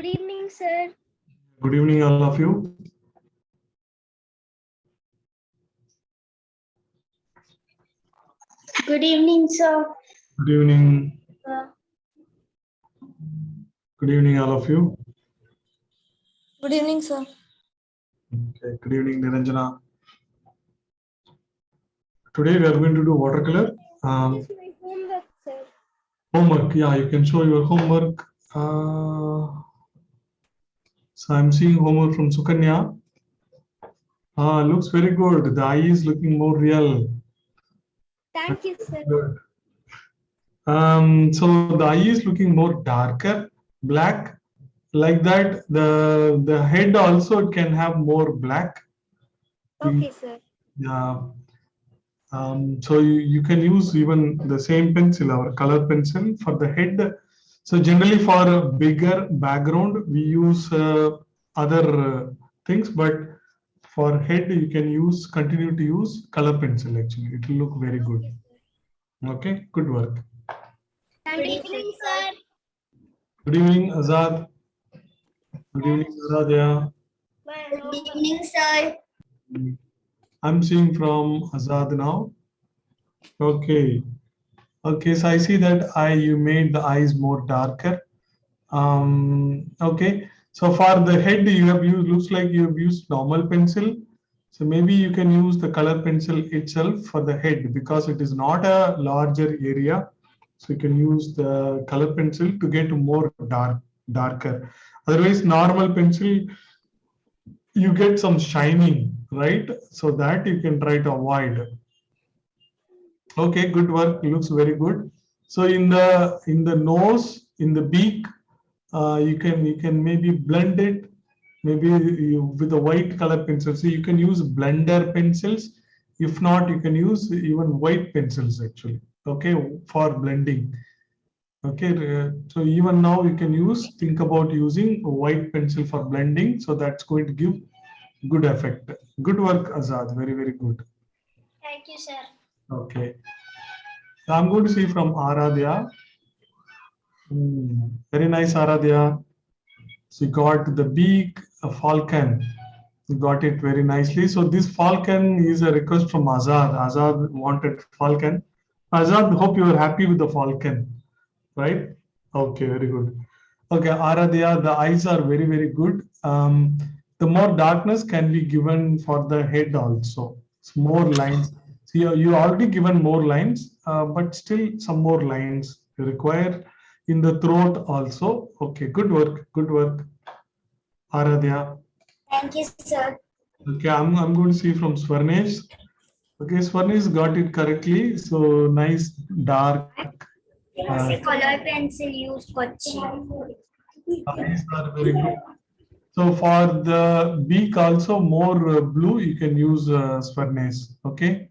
Good evening, sir. Good evening, all of you. Good evening, sir. Good evening. Good evening, all of you. Good evening, sir. Okay. Good evening, Niranjana. Today we are going to do watercolor. This is my homework, sir. Homework. Yeah, you can show your homework. So I'm seeing homework from Sukanya. Looks very good. The eye is looking more real. Thank you, sir. Good. So the eye is looking more darker, black. Like that, the head also can have more black. Okay, sir. Yeah. So you can use even the same pencil, our color pencil for the head. So generally for a bigger background, we use other things, but for head, you can continue to use color pencil actually. It will look very good. Okay, good work. Good evening, sir. Good evening, Azad. Good evening, Aradhya. Good evening, sir. I'm seeing from Azad now. Okay. Okay, so I see that you made the eyes more darker. Okay, so for the head, you have used, looks like you have used normal pencil. So maybe you can use the color pencil itself for the head because it is not a larger area. So you can use the color pencil to get more darker. Otherwise, normal pencil, you get some shining, right? So that you can try to avoid. Okay, good work. Looks very good. So in the nose, in the beak, you can maybe blend it, maybe with a white color pencil. So you can use blender pencils. If not, you can use even white pencils actually. Okay, for blending. Okay, so even now you can think about using a white pencil for blending. So that's going to give good effect. Good work, Azad. Very, very good. Thank you, sir. Okay. So I'm going to see from Aradhya. Very nice, Aradhya. She got the beak, a falcon. You got it very nicely. So this falcon is a request from Azad. Azad wanted falcon. Azad, hope you are happy with the falcon, right? Okay, very good. Okay, Aradhya, the eyes are very, very good. The more darkness can be given for the head also. It's more lines. See, you already given more lines, but still some more lines required in the throat also. Okay, good work, good work, Aradhya. Thank you, sir. Okay, I'm going to see from Swarnesh. Okay, Swarnesh got it correctly. So nice dark. Color pencil use kochi. Eyes are very good. So for the beak also more blue, you can use Swarnesh. Okay.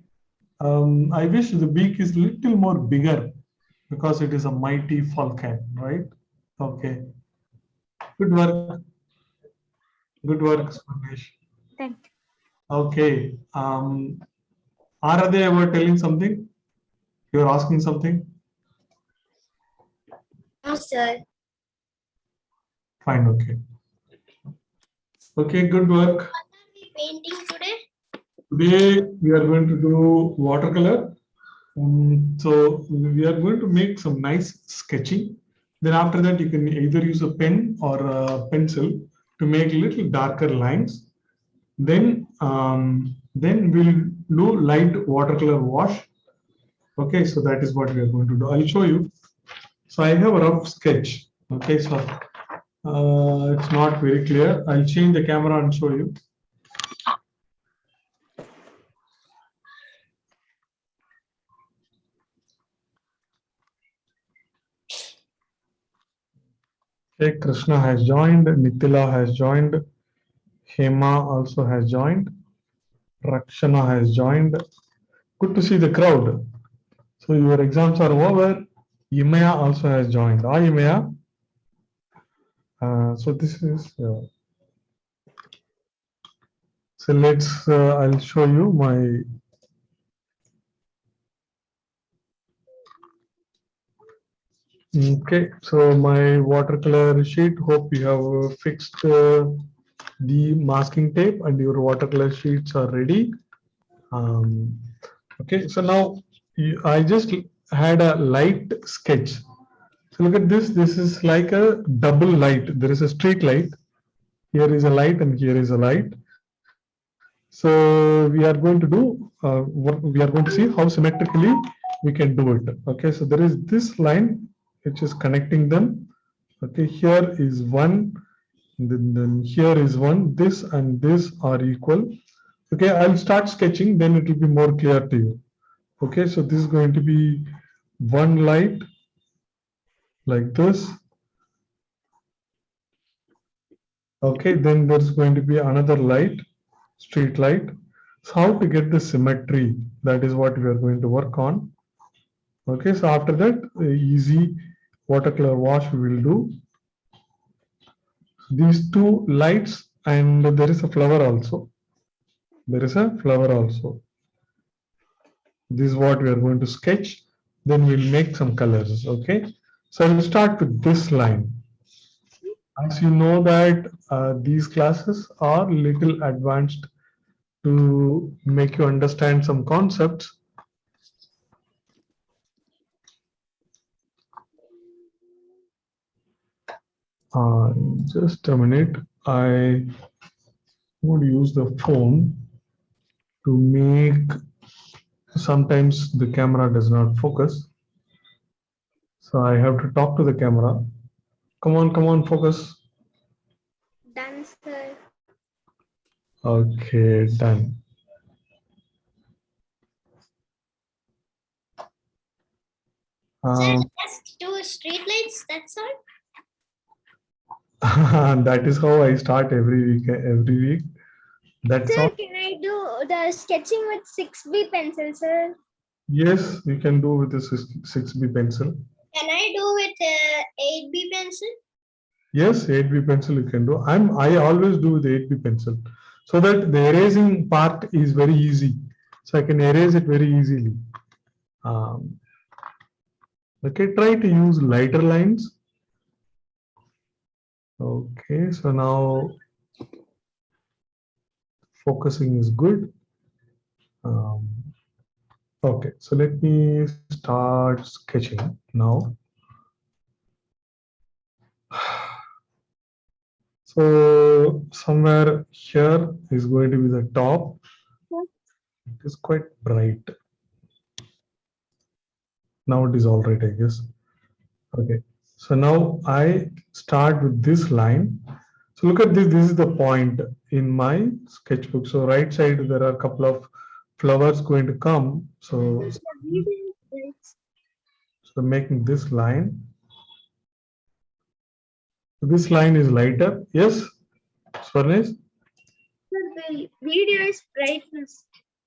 I wish the beak is little more bigger because it is a mighty falcon, right? Okay. Good work. Good work, Swarnesh. Thank you. Okay. Aradhya, were telling something? You're asking something? No, sir. Fine, okay. Okay, good work. What are we painting today? Today we are going to do watercolor. So we are going to make some nice sketching. Then after that, you can either use a pen or a pencil to make little darker lines. Then we'll do light watercolor wash. Okay, so that is what we are going to do. I'll show you. So I have a rough sketch. Okay, so it's not very clear. I'll change the camera and show you. Okay, Krishna has joined, Nitila has joined, Hema also has joined, Rakshana has joined. Good to see the crowd. So your exams are over. Imaya also has joined. Imaya. So this is. So let's. I'll show you my. Okay, so my watercolor sheet, hope you have fixed the masking tape and your watercolor sheets are ready. Um, okay, so now I just had a light sketch. So look at this. This is like a double light. There is a street light. Here is a light and here is a light. So we are going to do, we are going to see how symmetrically we can do it. Okay, so there is this line which is connecting them. Okay, here is one, then here is one. This and this are equal. Okay, I'll start sketching, then it will be more clear to you. Okay, so this is going to be one light like this. Okay, then there's going to be another light, street light. So how to get the symmetry, that is what we are going to work on. Okay, so after that, easy watercolor wash we will do. These two lights, and there is a flower also. There is a flower also. This is what we are going to sketch. Then we'll make some colors. Okay, so I'll start with this line. As you know that these classes are little advanced to make you understand some concepts. Just a minute. I would use the phone to make, sometimes the camera does not focus. So I have to talk to the camera. Come on, focus. Done, sir. Okay, done. Sir, just two street lights, that's all? That is how I start every week. That's Sir, all. can I do the sketching with 6B pencil, sir? Yes, we can do with the 6B pencil. Can I do with 8B pencil? Yes, 8B pencil you can do. I always do with 8B pencil, so that the erasing part is very easy. So I can erase it very easily. Okay, try to use lighter lines. Okay, so now focusing is good. Okay, so let me start sketching now. So somewhere here is going to be the top. It is quite bright. Now it is all right, I guess. Okay, so now I start with this line. So look at this. This is the point in my sketchbook. So right side there are a couple of flowers going to come. So making this line. So this line is lighter. Yes, Swarnesh? The video is brightness.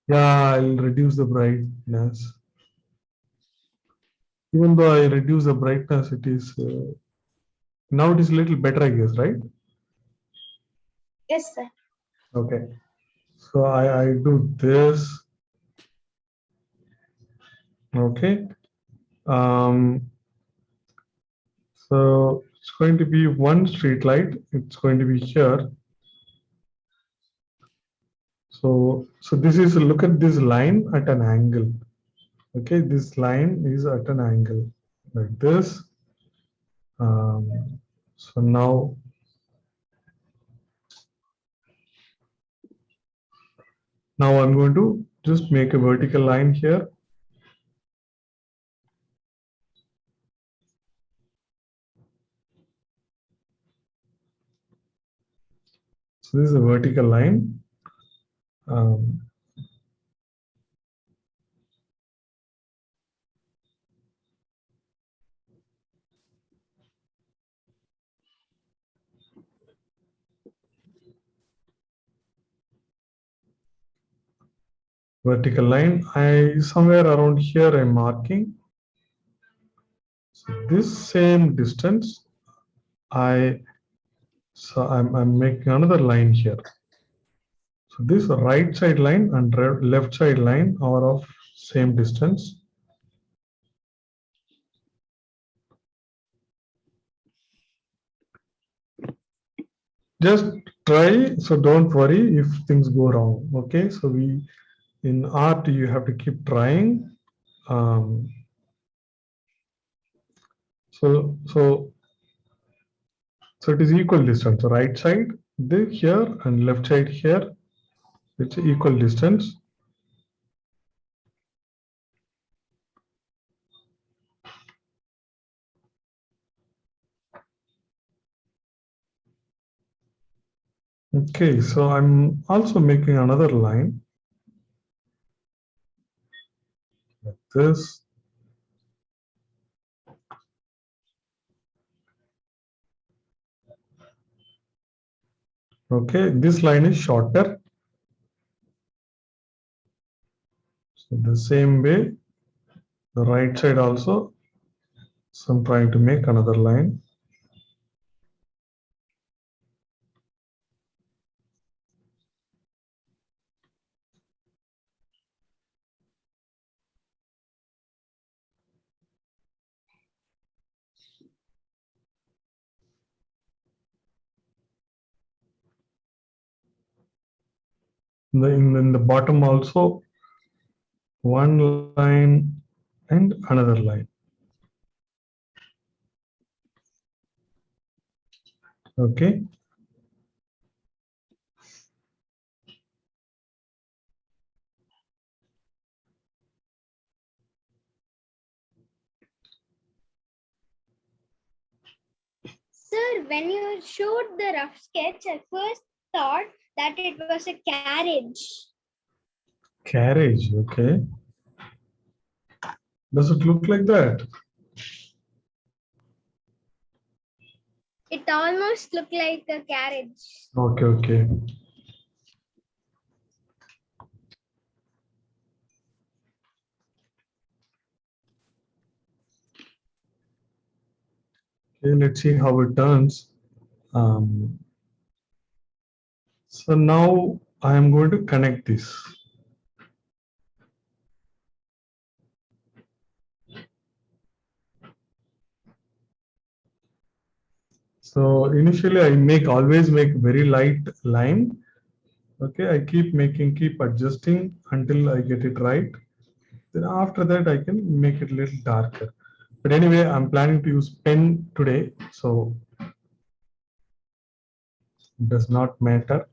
Yeah, I'll reduce the brightness. Even though I reduce the brightness, it is now it is a little better, I guess, right? Yes, sir. Okay. So I do this. Okay. So it's going to be one street light. It's going to be here. So this is, look at this line at an angle. Okay, this line is at an angle like this. So now I'm going to just make a vertical line here. So this is a vertical line. Vertical line. I somewhere around here I'm marking. So this same distance, I'm making another line here. So this right side line and left side line are of same distance. Just try. So don't worry if things go wrong. Okay. So in art, you have to keep trying. Um, so it is equal distance. So right side here and left side here. It's equal distance. Okay, so I'm also making another line like this. Okay, this line is shorter. So the same way, the right side also. So I'm trying to make another line. In the bottom also, one line and another line. Okay. Sir, when you showed the rough sketch, I first thought that it was a carriage. Carriage, okay. Does it look like that? It almost looked like a carriage. Okay, okay. Okay, let's see how it turns. So now I am going to connect this. So initially I always make very light line. Okay, I keep adjusting until I get it right. Then after that I can make it a little darker. But anyway, I'm planning to use pen today, so it does not matter.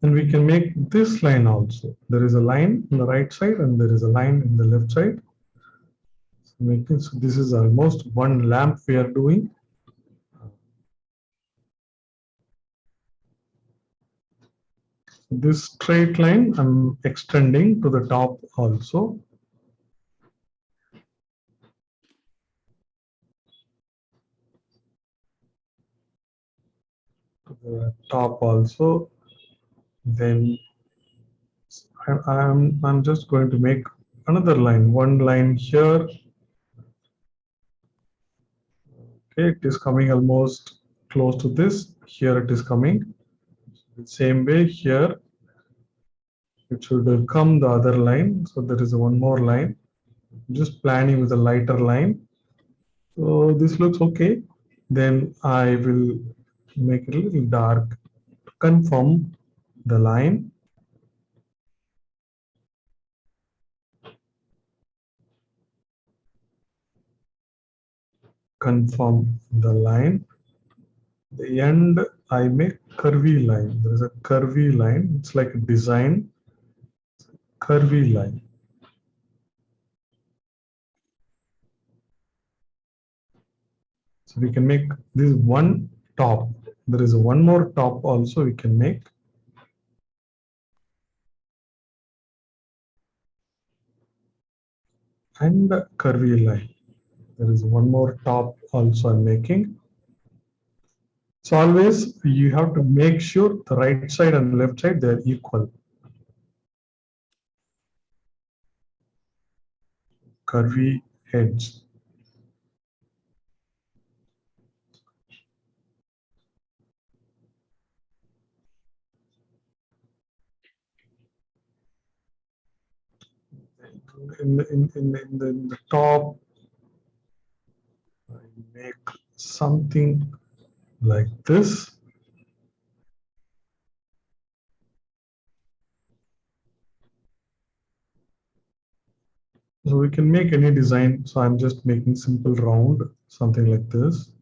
And we can make this line also. There is a line on the right side and there is a line in the left side. So this is almost one lamp we are doing. This straight line I'm extending to the top also. To the top also. Then I'm just going to make another line. One line here. Okay, it is coming almost close to this. Here it is coming. The same way here. It should come the other line. So there is one more line. Just planning with a lighter line. So this looks okay. Then I will make it a little dark to confirm the line. Confirm the line. The end, I make curvy line. There is a curvy line. It's like a design curvy line. So we can make this one top. There is one more top also we can make. And a curvy line. There is one more top also I'm making. So always you have to make sure the right side and left side they're equal. Curvy edge. In the top, I make something like this. So we can make any design. So I'm just making simple round, something like this.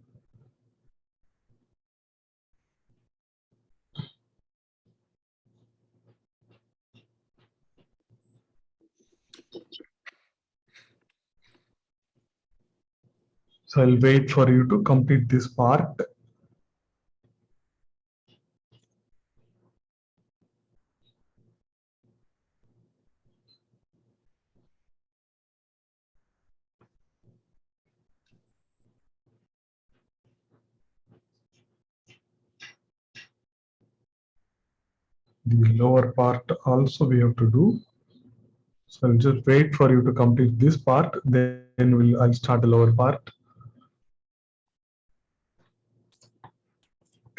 So I'll wait for you to complete this part. The lower part also we have to do. So I'll just wait for you to complete this part. Then I'll start the lower part.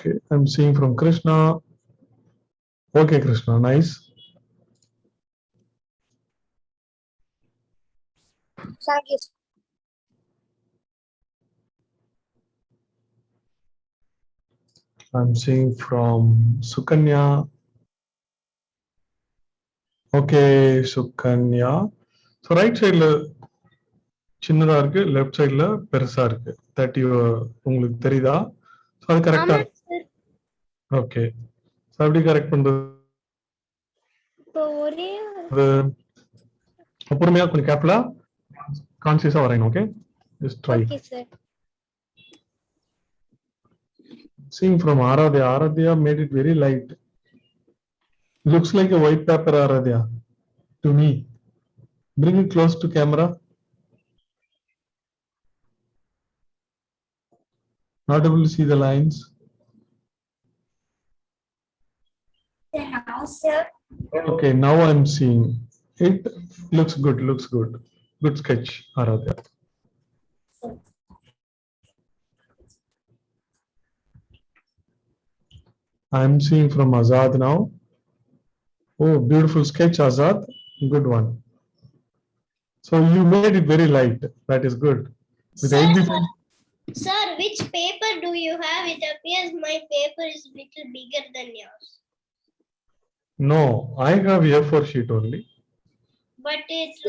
Okay, I'm seeing from Krishna. Okay, Krishna, nice. Thank you. I'm seeing from Sukanya. Okay, Sukanya. So right side சின்னதா இருக்கு, left சைடுல பெருசா இருக்கு. That உங்களுக்கு தெரியுதா? So அது கரெக்டா ஆமா சார். ஓகே. ஸோ எப்படி கரெக்ட் பண்றது? இப்போ ஒரே பொறுமையா கொஞ்சம் கேர்ஃபுல்லா கான்சியஸா வரையணும். Okay, just try. Okay sir. Seeing from Aradhya. Aradhya made it very light. Looks like a white paper, Aradhya, to me. Bring it close to camera. Not able to see the lines. Now, sir. Okay, now I'm seeing. It looks good, looks good. Good sketch, Aradhya. I'm seeing from Azad now. Oh, beautiful sketch, Azad. Good one. So you made it very light. That is good. With Sir, 85. Sir, which paper do you have? It appears my paper is little bigger than yours. No, I have A4 sheet only. But it's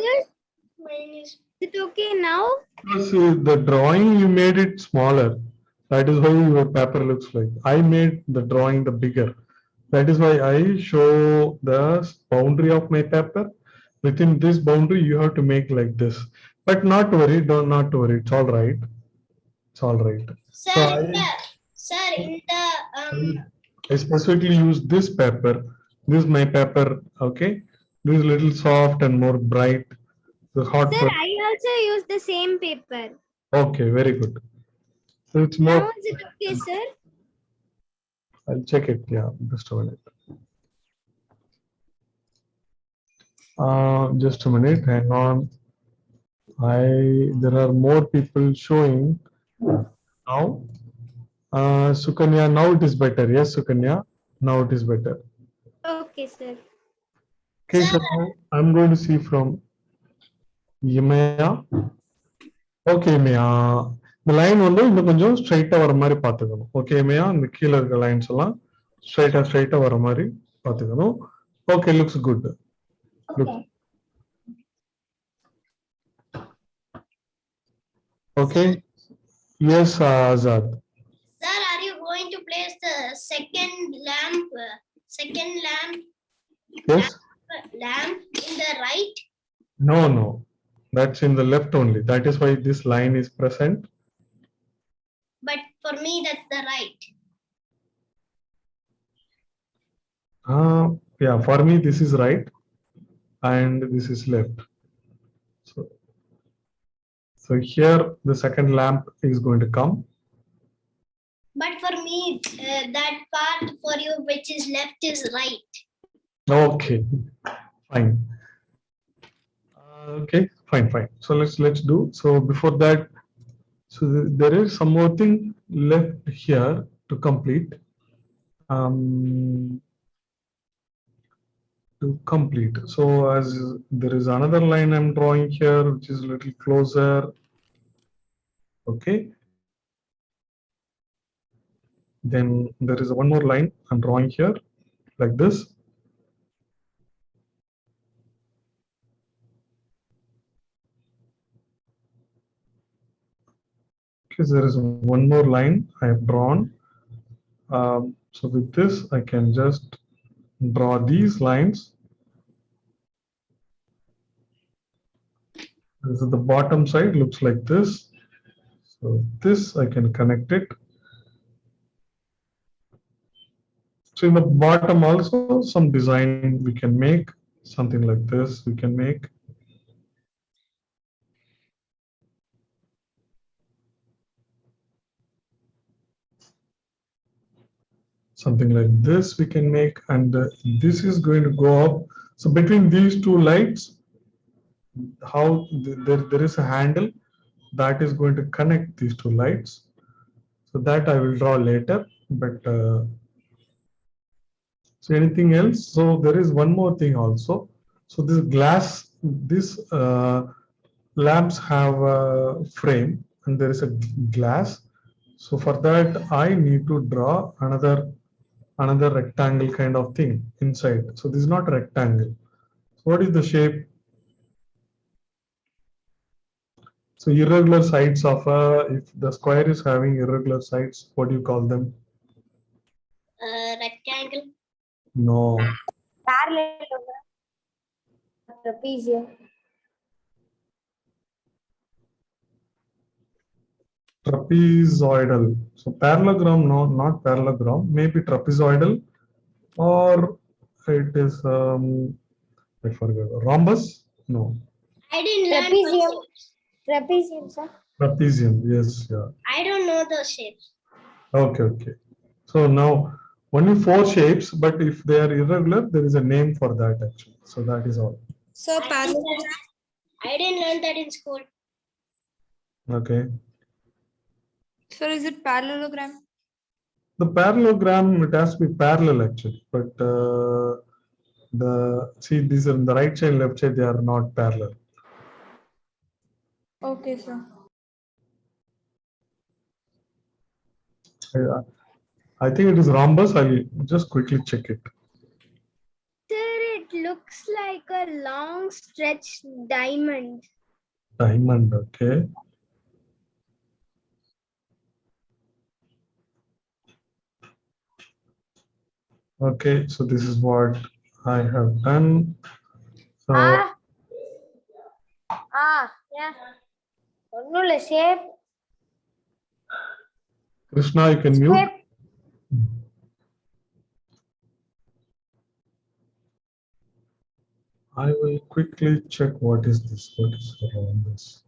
mine is it okay now? Because the drawing you made it smaller. That is why your paper looks like. I made the drawing the bigger. That is why I show the boundary of my paper. Within this boundary, you have to make like this. But not worry, don't not worry. It's all right. It's all right. Sir, in the I specifically use this paper. This is my paper. Okay, this is little soft and more bright. The hot. Sir, I also use the same paper. Okay, very good. So it's more. Now is it okay, sir? I'll check it. Yeah, just a minute. Just a minute. Hang on. There are more people showing now. Sukanya, now it is better. Yes, Sukanya, now it is better. Okay, sir. Okay, so now I'm going to see from Yemaya. Okay, Yemaya. இந்த line வந்து இன்னும் கொஞ்சம் ஸ்ட்ரைட்டா வர மாதிரி பார்த்துக்கணும். Okay Yemaya, இந்த கீழே இருக்க லைன்ஸ் எல்லாம் ஸ்ட்ரைட்டா வர மாதிரி பார்த்துக்கணும். Okay, looks good. Okay. Yes, Azad. Sir, are you going to place the second lamp Yes. lamp in the right? No. That's in the left only. That is why this line is present. But for me, that's the right. Yeah, for me this is right and this is left. So here the second lamp is going to come. But for me, need that part for you, which is left is right. Okay, fine. Okay, fine. So let's do. So before that, so there is some more thing left here to complete. To complete. So as there is another line I'm drawing here, which is a little closer. Okay. Then there is one more line I'm drawing here, like this. Okay, there is one more line I have drawn. So with this, I can just draw these lines. This is the bottom side, looks like this. So this I can connect it. So in the bottom also some design we can make, something like this we can make. Something like this we can make, and this is going to go up. So between these two lights, how there is a handle that is going to connect these two lights. So that I will draw later, but so anything else? So there is one more thing also. So this glass, this lamps have a frame and there is a glass. So for that, I need to draw another rectangle kind of thing inside. So this is not a rectangle. So what is the shape? So irregular sides of if the square is having irregular sides, what do you call them? Rectangle. No. Parallelogram. Trapezium. Trapezoidal. So parallelogram, no, not parallelogram. Maybe trapezoidal, or it is I forgot. Rhombus? No. I didn't learn Trapezium. those shapes. Trapezium, sir. Trapezium. Yes. Yeah. I don't know those shapes. Okay. So now only 4 shapes, but if they are irregular, there is a name for that actually. So that is all. Sir, I didn't learn that in school. Okay. Sir, is it parallelogram? The parallelogram, it has to be parallel actually, but these are in the right side, left side, they are not parallel. Okay, sir. I think it is rhombus. I'll just quickly check it. Sir, it looks like a long stretched diamond. Diamond, okay. Okay, so this is what I have done. So Yeah. Onnulla shape. Krishna, you can mute. I will quickly check what is this. What is around this?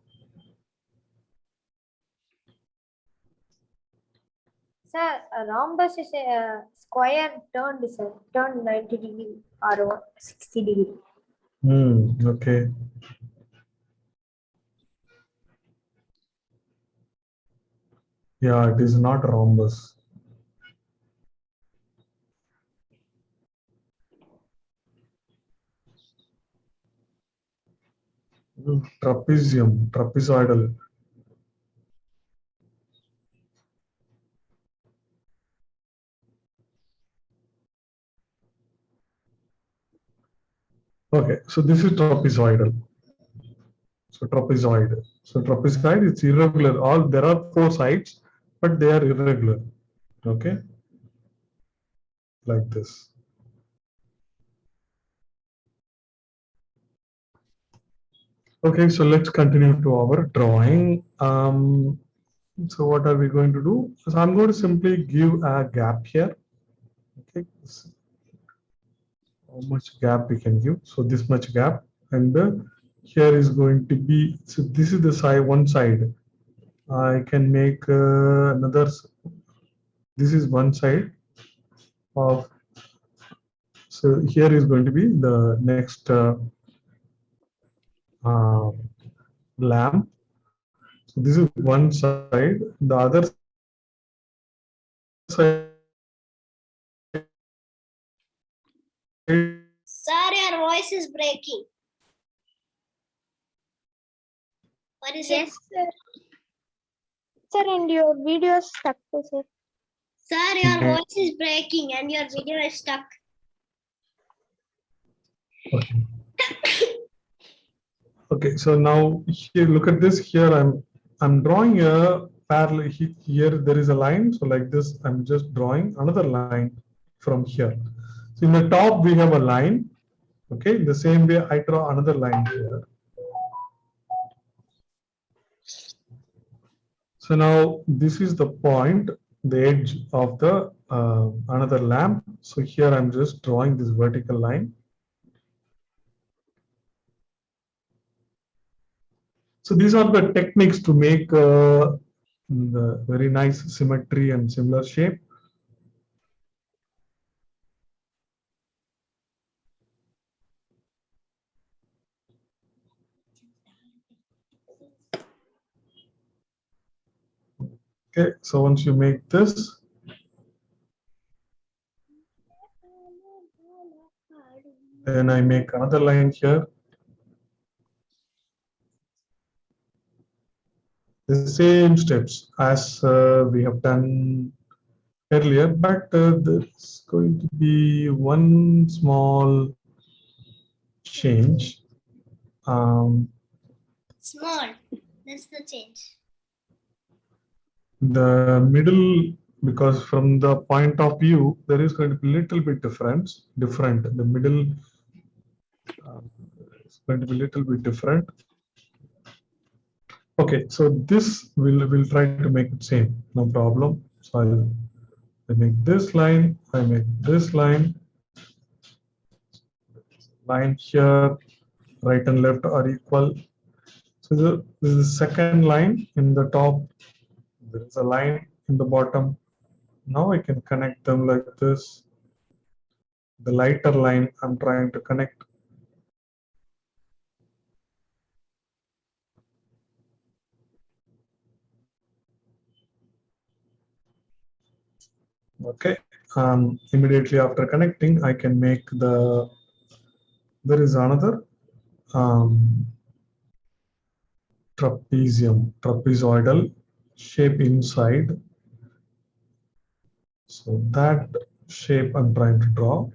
Sir, a rhombus is a square turned, sir. Turned 90 degree or 60 degree. Okay. Yeah, it is not rhombus. Trapezium, trapezoidal. Okay, so this is trapezoidal. So trapezoid. So trapezoid is irregular. There are 4 sides, but they are irregular. Okay, like this. Okay, so let's continue to our drawing. So what are we going to do? So I'm going to simply give a gap here. Okay, how much gap we can give? So this much gap, and here is going to be. So this is the side, one side. I can make another this is one side of, so here is going to be the next lamp. So this is one side. The other side Sir, your voice is breaking. What is it? Sir. Sir, and your video is stuck, sir. Sir, your voice is breaking and your video is stuck. Okay. Okay, so now here, look at this. Here I'm drawing a parallel. Here there is a line. So like this, I'm just drawing another line from here. So in the top we have a line. Okay, the same way I draw another line here. So now this is the point, the edge of the another lamp. So here I'm just drawing this vertical line. So these are the techniques to make the very nice symmetry and similar shape. Okay, so once you make this, then I make another line here. The same steps as we have done earlier, but there's going to be one small change. Small. That's the change. The middle, because from the point of view, there is going to be a little bit different. The middle is going to be a little bit different. Okay, so this will try to make it same, no problem. So I make this line, I make this line here, right and left are equal. So this is the second line in the top. There is a line in the bottom. Now I can connect them like this. The lighter line I'm trying to connect. Okay, immediately after connecting, I can make there is another trapezoidal shape inside. So that shape I'm trying to draw.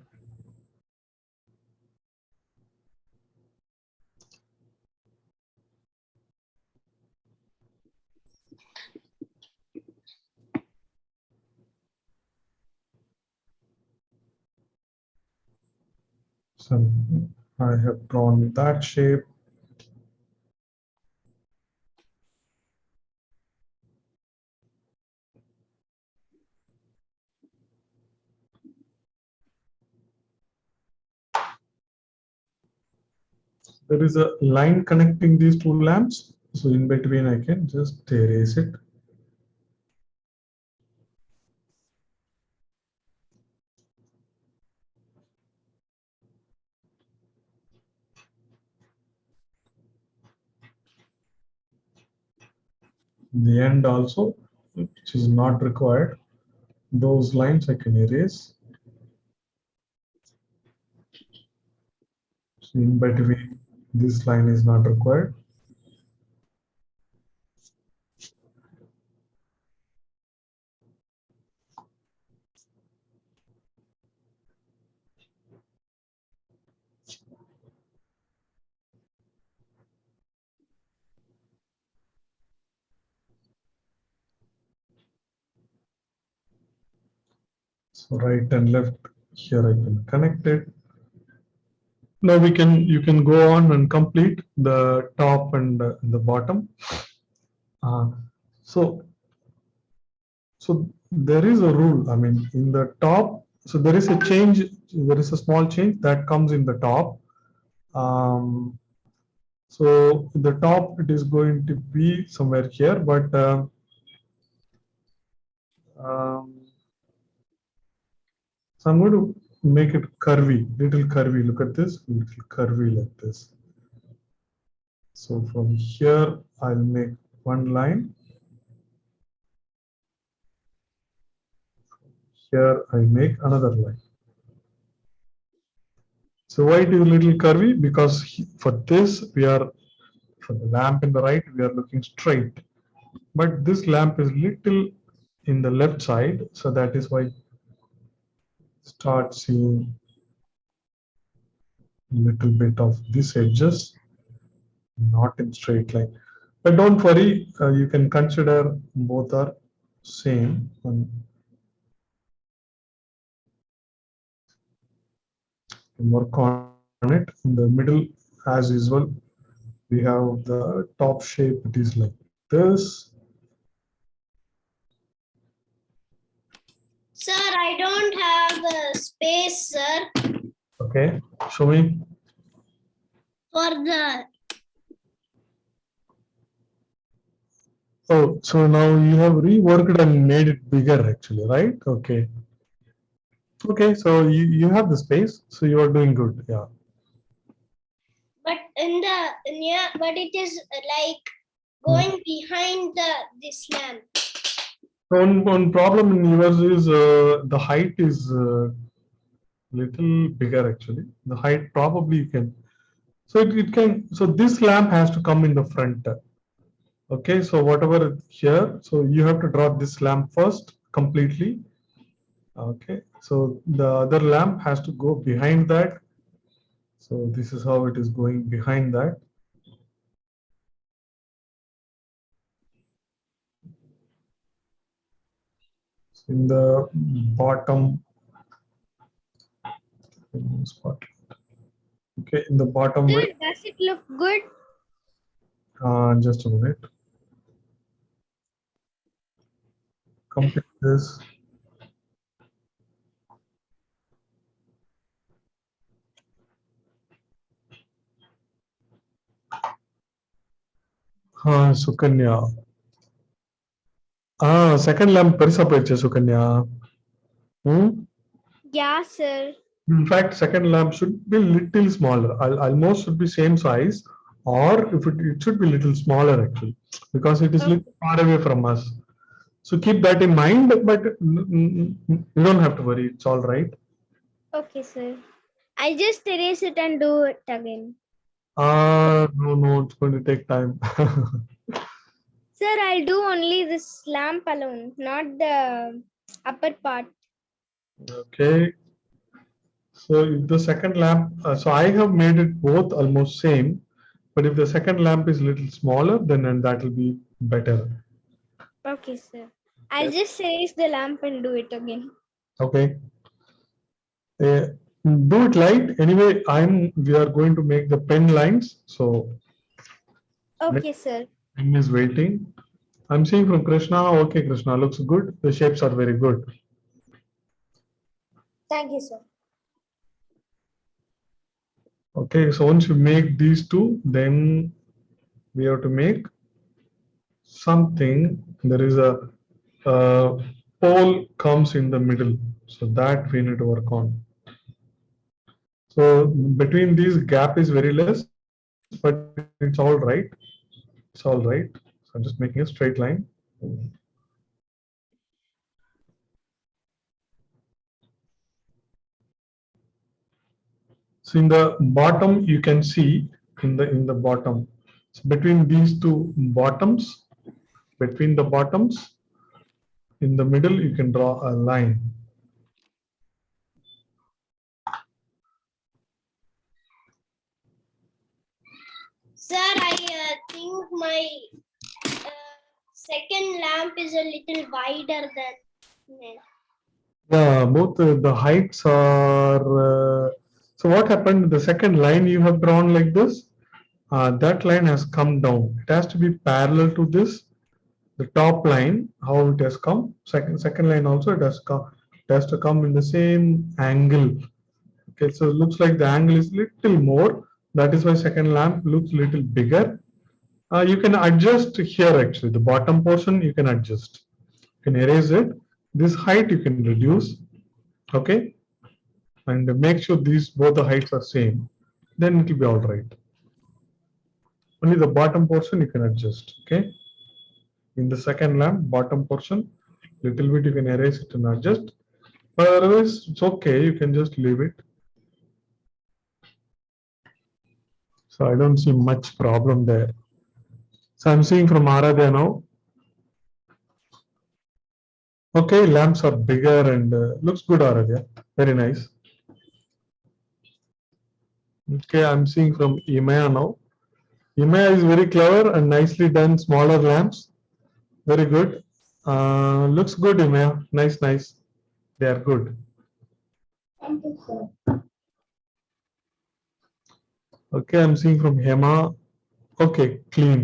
So I have drawn that shape. There is a line connecting these two lamps. So in between, I can just erase it. The end also, which is not required. Those lines I can erase. So in between, this line is not required. So right and left here I can connect it. Now you can go on and complete the top and the bottom. So there is a rule. I mean, in the top, so there is a change. There is a small change that comes in the top. So in the top, it is going to be somewhere here, but So I'm going to make it curvy, little curvy. Look at this, little curvy like this. So from here, I'll make one line. Here, I make another line. So why it is little curvy? Because for this, for the lamp in the right, we are looking straight. But this lamp is little in the left side. So that is why start seeing a little bit of this edges, not in straight line. But don't worry, you can consider both are same. And work on it. In the middle, as usual, we have the top shape. It is like this. Sir, I don't have a space, sir, Okay, show me. for the. Oh, so now you have reworked and made it bigger actually, right? Okay. Okay, so you have the space, so you are doing good. Yeah. But in the near, but it is like going behind this lamp. One problem in yours is the height is little bigger actually. The height probably you can. So it can. So this lamp has to come in the front. Okay, so whatever here, so you have to draw this lamp first completely. Okay, so the other lamp has to go behind that. So this is how it is going behind that. In the bottom spot. Okay, in the bottom Sir, way. does it look good? Just a minute. Complete this. Sukanya. Second lamp perisa poichu Sukanya. Yeah, sir. In fact, second lamp should be little smaller. Almost should be same size, or if it should be little smaller actually, because it is little far away from us. So keep that in mind, but you don't have to worry. It's all right. Okay, sir. I'll just erase it and do it again. No, it's going to take time. Sir, I'll do only this lamp alone, not the upper part. Okay. So if the second lamp, so I have made it both almost same, but if the second lamp is little smaller, then that will be better. Okay, sir. I'll just erase the lamp and do it again. Okay. Do it light. Anyway, we are going to make the pen lines. So Okay, sir. pen is waiting. I'm seeing from Krishna. Okay, Krishna looks good. The shapes are very good. Thank you, sir. Okay, so once you make these two, then we have to make something. There is a pole comes in the middle. So that we need to work on. So between these gap is very less, but it's all right. It's all right. So I'm just making a straight line. So in the bottom, you can see in the bottom. So between these two bottoms, between the bottoms, in the middle, you can draw a line. Sir, I think my second lamp is a little wider than. Yeah, both the heights are. So what happened? The second line you have drawn like this, that line has come down. It has to be parallel to this. The top line, how it has come. Second line also it has come. It has to come in the same angle. Okay, so it looks like the angle is little more. That is why second lamp looks little bigger. You can adjust here actually. The bottom portion you can adjust. You can erase it. This height you can reduce. Okay. and make sure these both the heights are same, then it will be all right. Only the bottom portion you can adjust. Okay. In the second lamp, bottom portion, little bit you can erase it and adjust. But otherwise, it's okay. You can just leave it. So I don't see much problem there. So I'm seeing from Aradhya now. Okay, lamps are bigger and looks good, Aradhya. Very nice. Okay, I'm seeing from Imaya now. Imaya is very clever and nicely done smaller lamps. Very good. Looks good, Imaya. Nice, nice. They are good. Thank you, sir. Okay, I'm seeing from Hema. Okay, clean.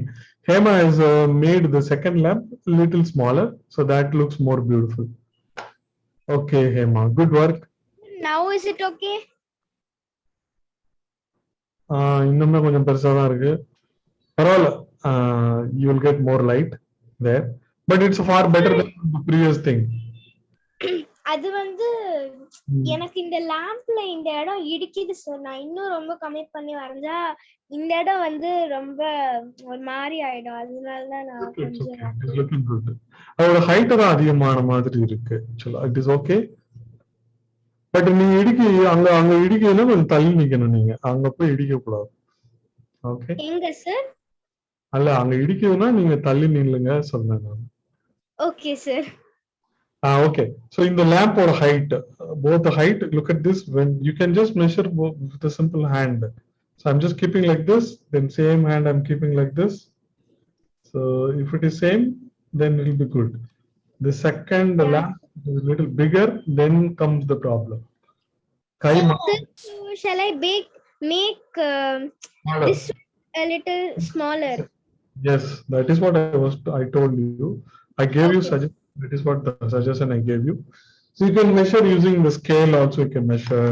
Hema has made the second lamp a little smaller, so that looks more beautiful. Okay, Hema, good work. Now is it okay? இன்னுமே கொஞ்சம் பெருசா தான் இருக்கு. பரவாயில்ல. You will get more light there, but it's far better than the previous thing. அது வந்து எனக்கு இந்த லாம்ப்ல இந்த இடம் இடிக்குது சார். நான் இன்னும் ரொம்ப கம்மி பண்ணி வரைஞ்சா இந்த இடம் வந்து ரொம்ப ஒரு மாதிரி ஆயிடும். அதனாலதான் நான் கொஞ்சம் It's looking good. அதோட ஹைட் தான் அதிகமான மாதிரி இருக்கு. It is okay. பட் நீங்க அங்க இடிக்கணும்னா கொஞ்சம் தள்ளி நிக்கணும். நீங்க அங்க போய் இடிக்க கூடாது. ஓகே. எங்க சார்? அல்ல அங்க இடிக்கணும்னா நீங்க தள்ளி நில்லுங்க சொன்னேன் நான். Okay sir. Okay. So in the lamp or height, both the height, look at this. When you can just measure with a simple hand. So I'm just keeping like this, then same hand I'm keeping like this. So if it is same, then it will be good. The second lamp is a little bigger, then comes the problem. So shall I make this a little smaller? Yes, that is what I told you. I gave you suggestion. That is what the suggestion I gave you. So you can measure using the scale also. You can measure,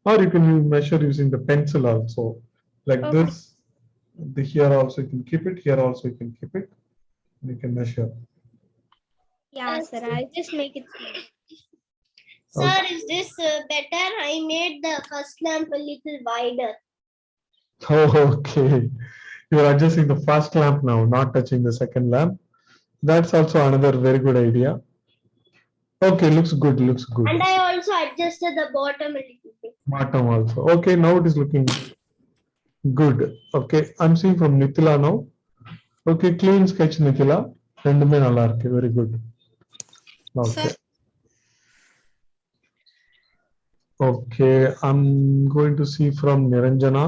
or you can measure using the pencil also, like this. Here also you can keep it. Here also you can keep it. You can measure. Yeah, sir. I'll just make it small. Sir, is this better? I made the first lamp a little wider. Oh, okay. You are adjusting the first lamp now, not touching the second lamp. That's also another very good idea. Okay, looks good, looks good. And I also adjusted the bottom a little bit. Bottom also. Okay, now it is looking good. Okay, I'm seeing from Nithila now. Okay, clean sketch, Nithila. ரெண்டுமே நல்லா இருக்கு. Very good. Okay. Okay, I'm going to see from Niranjana.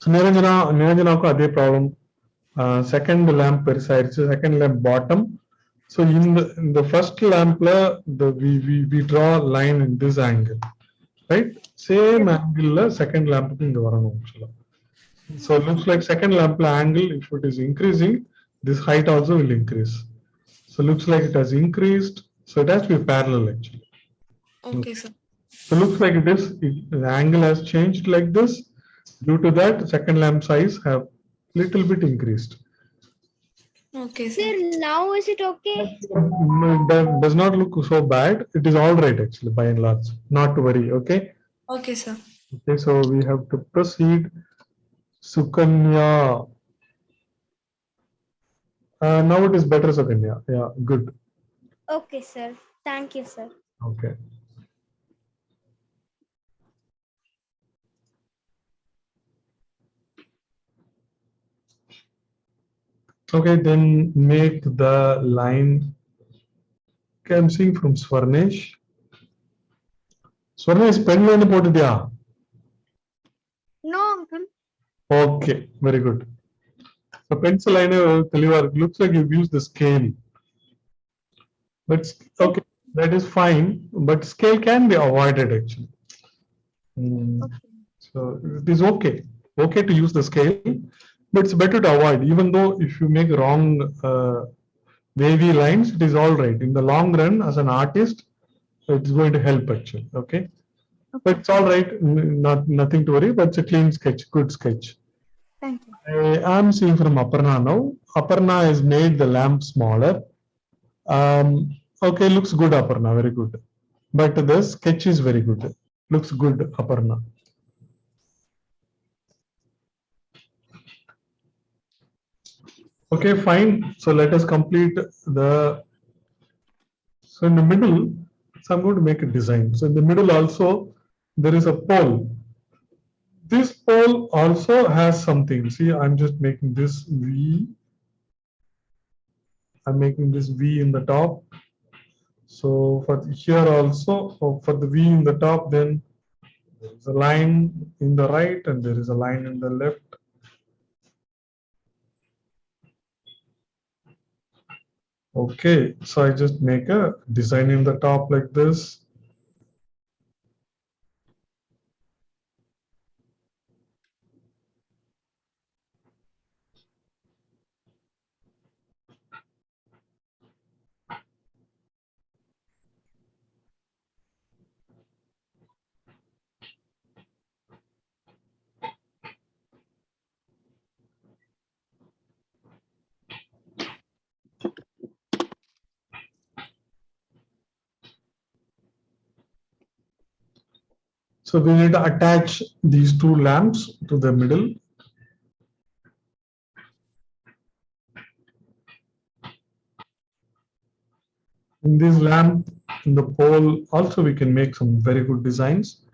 So Niranjanaku adhe problem. Second lamp பெருசாயிருச்சு. Second lamp bottom. So in the first lamp we draw a line in this angle, right? Same angle second lamp இங்க வரணும் actually. So it looks like second lamp angle, if it is increasing, this height also will increase. So looks like it has increased. So it has to be parallel actually. Okay, sir. So looks like the angle has changed like this. Due to that, second lamp size have little bit increased. Okay, sir. Sir, now is it okay? That does not look so bad. It is all right actually, by and large. Not to worry. Okay. Okay, sir. Okay, so we have to proceed. Sukanya. Now it is better, Sukanya. Yeah, good. Okay, sir. Thank you, sir. Okay. Okay, then make the line. Okay, I'm seeing from Swarnesh. Swarnesh, pen line போட்டுட்டியா? No, uncle. Okay, very good. The pencil line looks like you've used the scale. But okay, that is fine. But scale can be avoided actually. So it is okay. Okay to use the scale, but it's better to avoid. Even though if you make wrong wavy lines, it is all right. In the long run, as an artist, it's going to help actually. Okay. But it's all right. Nothing to worry. But it's a clean sketch, good sketch. Thank you. I'm seeing from Aparna now. Aparna has made the lamp smaller. Okay, looks good, Aparna. Very good. but the sketch is very good. Looks good, Aparna. Okay, fine. So let us complete the. So in the middle, so I'm going to make a design. So in the middle also, there is a pole. This pole also has something. See, I'm just making this V. I'm making this V in the top. So for here also, for the V in the top, then there is a line in the right and there is a line in the left. Okay, so I just make a design in the top like this. So we need to attach these two lamps to the middle. In this lamp, in the pole, also we can make some very good designs.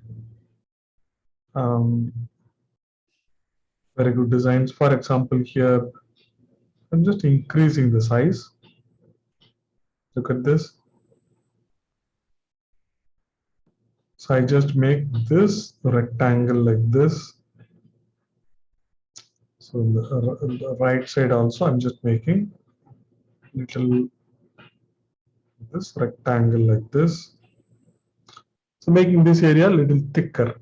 Very good designs. For example, here, I'm just increasing the size. Look at this. So I just make this rectangle like this. So the right side also, I'm just making little this rectangle like this. So making this area a little thicker.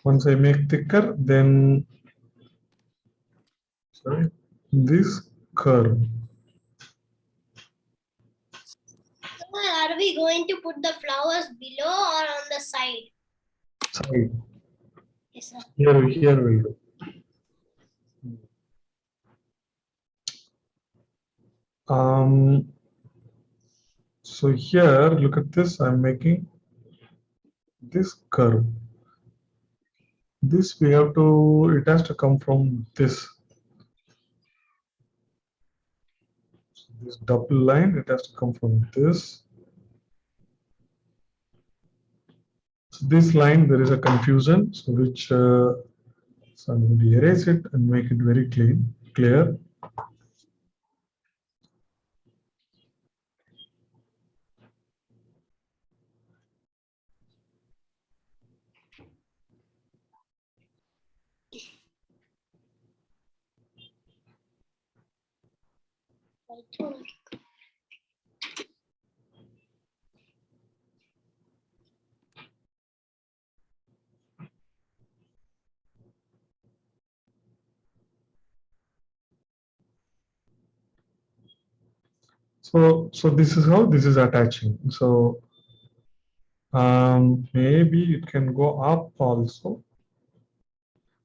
Once I make thicker, then sorry, this curve. Are we going to put the flowers below or on the side? Side. Yes, sir. Here we'll do. So here, look at this. I'm making this curve. This we have to. It has to come from this. This double line. It has to come from this. So this line, there is a confusion. So which. So I'm going to erase it and make it very clear. So this is how this is attaching. So maybe it can go up also,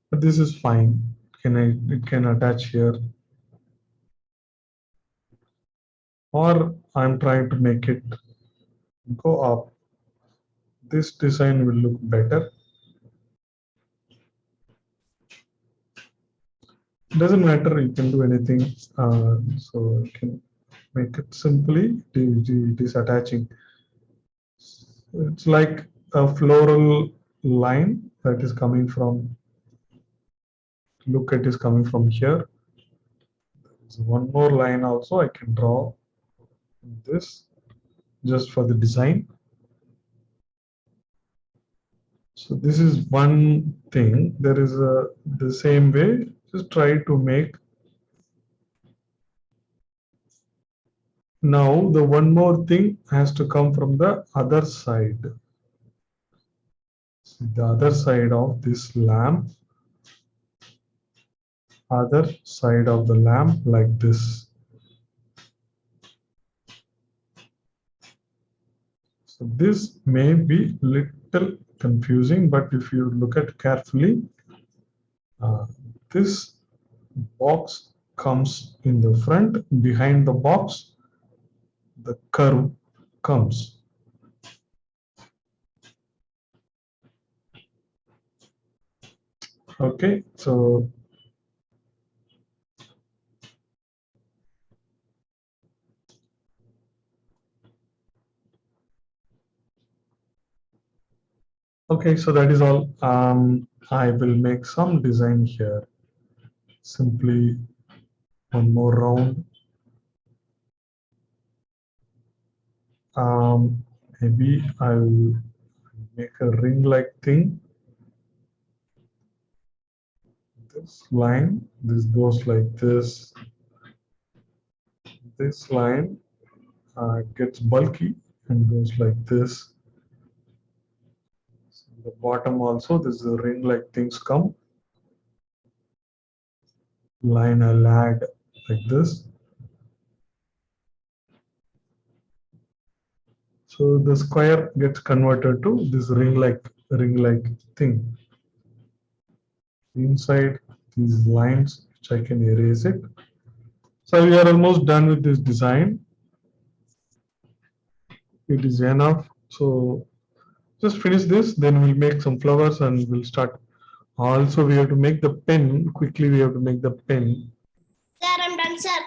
but this is fine. It can attach here, or I'm trying to make it go up. This design will look better. It doesn't matter, you can do anything. So you can make it simply disattaching. It's like a floral line that is coming from, look, it is coming from here. There's one more line also I can draw this just for the design. So this is one thing. There is the same way, just try to make. Now the one more thing has to come from the other side. So the other side of this lamp, other side of the lamp like this. So this may be little little confusing, but if you look at carefully, this box comes in the front. Behind the box, the curve comes. Okay, so okay, so that is all. I will make some design here. Simply one more round. Maybe I will make a ring-like thing. This line, this goes like this. This line gets bulky and goes like this. So the bottom also, this is a ring-like things come. Line I'll add like this. So the square gets converted to this ring-like thing. Inside these lines, which I can erase it. So we are almost done with this design. It is enough. So just finish this, then we'll make some flowers and we'll start. Also, we have to make the pen. Quickly, we have to make the pen. Sir, I'm done, sir.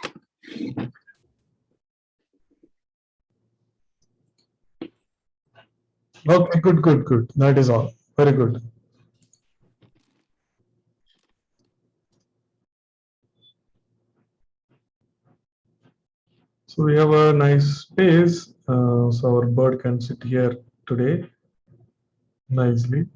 Okay, good. That is all. Very good. So we have a nice space, so our bird can sit here today nicely.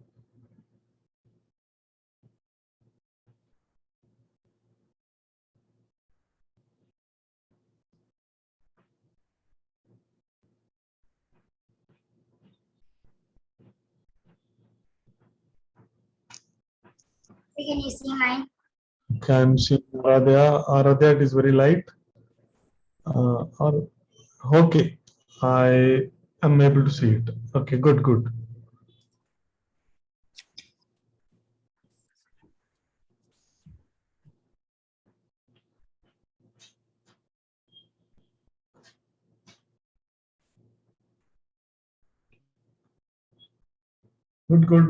Can you see mine? Can see Aradhya. Aradhya, it is very light. Okay, I am able to see it. Okay, good. Good.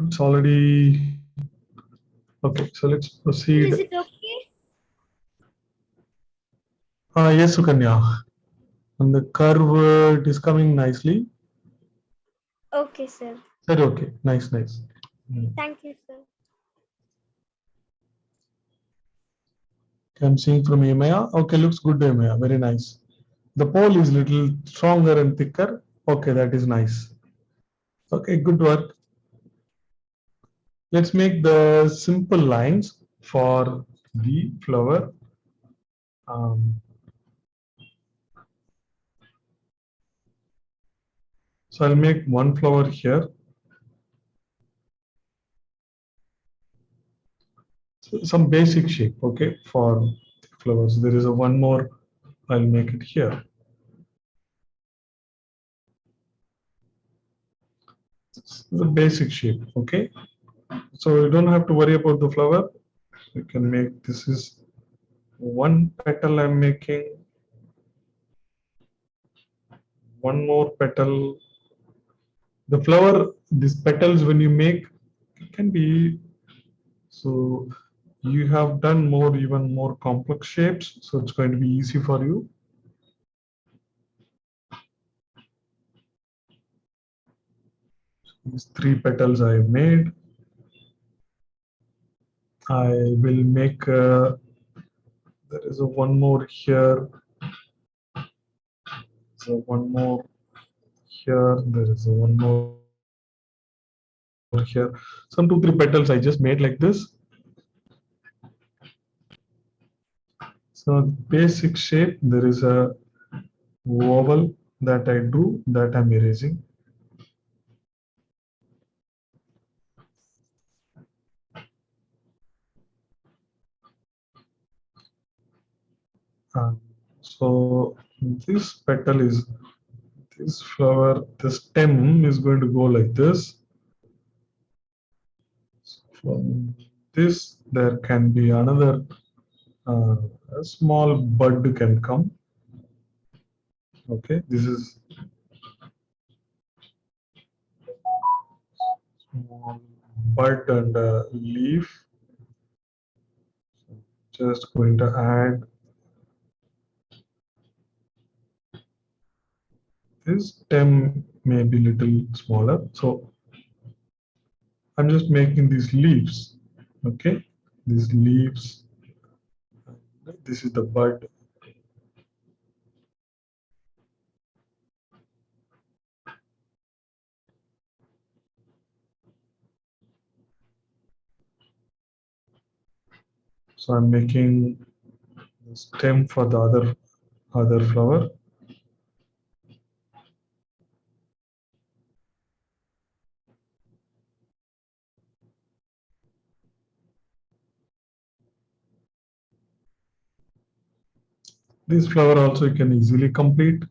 It's already okay. So let's proceed. Is it okay? Yes, Sukanya. And the curve it is coming nicely. Okay, sir. Said okay. Nice. Thank you, sir. I'm seeing from Emaya. Okay, looks good, Emaya. Very nice. The pole is little stronger and thicker. Okay, that is nice. Okay, good work. Let's make the simple lines for the flower. So I'll make one flower here. So some basic shape, okay, for flowers. There is a one more. I'll make it here. It's the basic shape, okay. So you don't have to worry about the flower. You can make, this is one petal I'm making. One more petal. The flower, these petals when you make, it can be, so you have done more, even more complex shapes. So it's going to be easy for you. These three petals I have made. I will make, there is a one more here. So one more here. There is a one more here. Some 2-3 petals I just made like this. So basic shape, there is a oval that I do, that I'm erasing. So this petal is, this flower, the stem is going to go like this. From this, there can be another a small bud can come. Okay, this is small bud and leaf. Just going to add this stem, maybe little smaller. So I'm just making these leaves. Okay, these leaves. This is the bud. So I'm making the stem for the other flower. This flower also you can easily complete.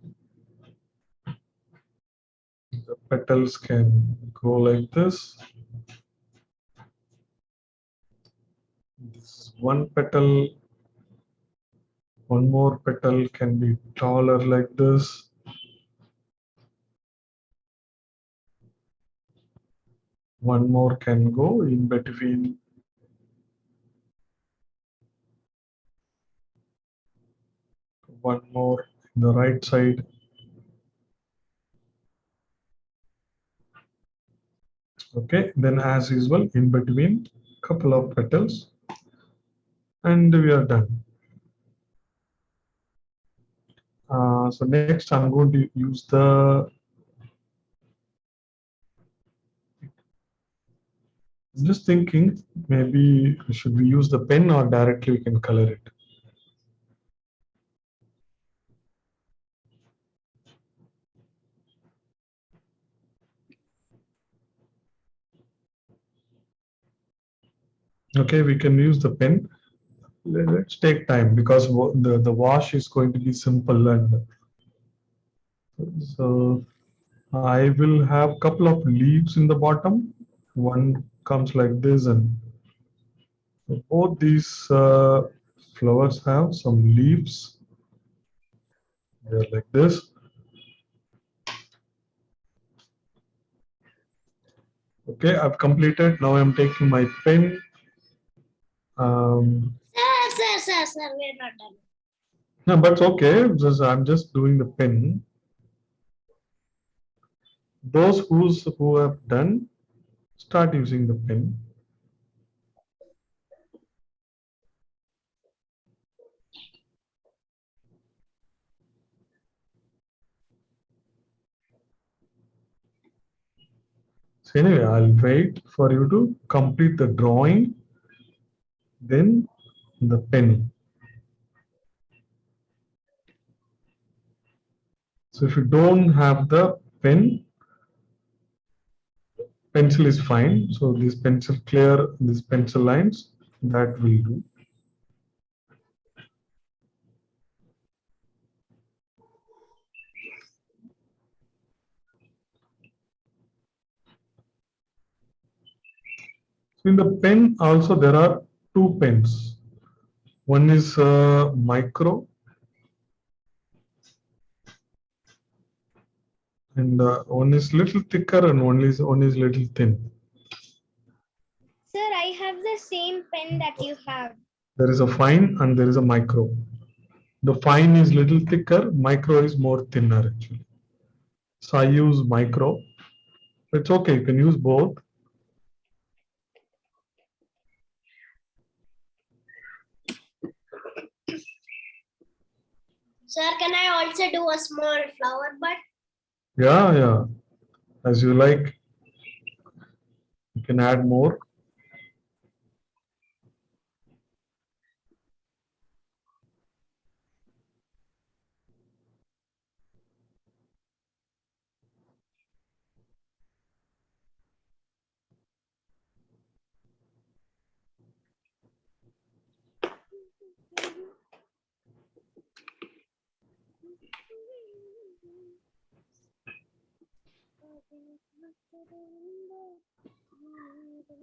The petals can go like this. This is one petal. One more petal can be taller like this. One more can go in between. One more in the right side. Okay, then as usual, in between couple of petals, and we are done. So next I'm going to use the, I'm just thinking maybe should we use the pen or directly we can color it. Okay, we can use the pen. Let's take time because the wash is going to be simple, and so I will have a couple of leaves in the bottom. One comes like this, and both these flowers have some leaves. They're like this. Okay, I've completed. Now I'm taking my pen. Sir, we're not done. No, but it's okay. I'm just doing the pen. Those who have done, start using the pen. So anyway, I'll wait for you to complete the drawing, then the pen. So if you don't have the pen, pencil is fine. So this pencil clear, these pencil lines, that will do. So in the pen also there are two pens. One is micro, and one is little thicker and one is little thin. Sir, I have the same pen that you have. There is a fine and there is a micro. The fine is little thicker, micro is more thinner actually. So I use micro. It's okay, you can use both. Sir, can I also do a small flower bud? Yeah, as you like. You can add more. So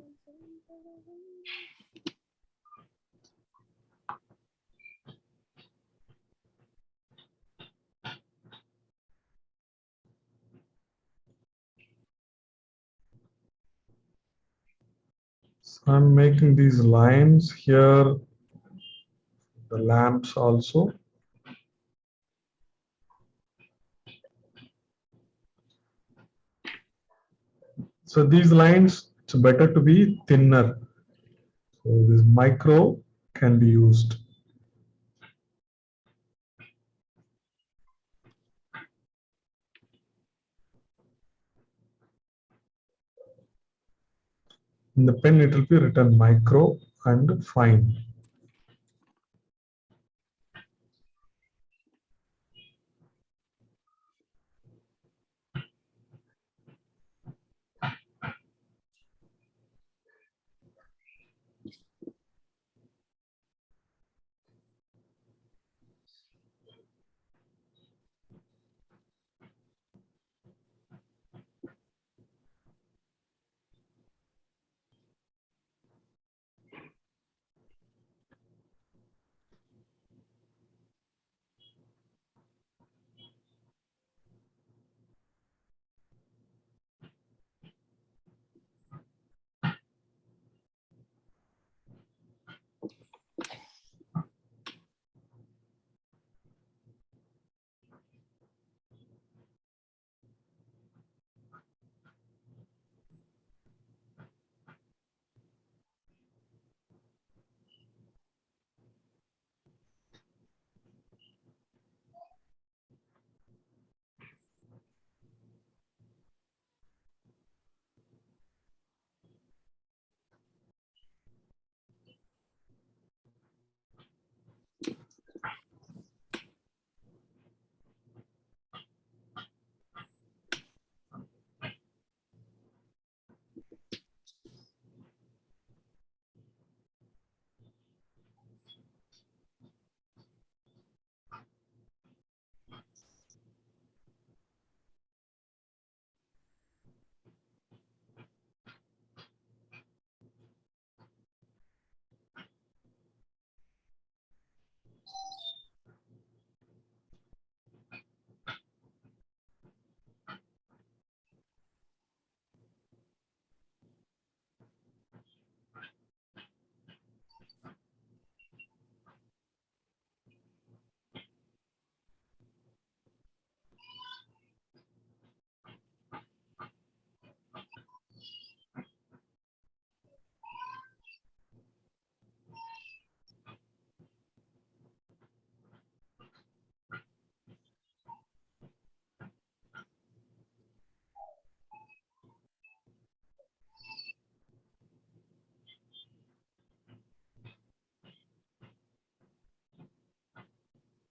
I'm making these lines here, the lamps also. So these lines, it's better to be thinner. So this micro can be used. In the pen, it will be written micro and fine.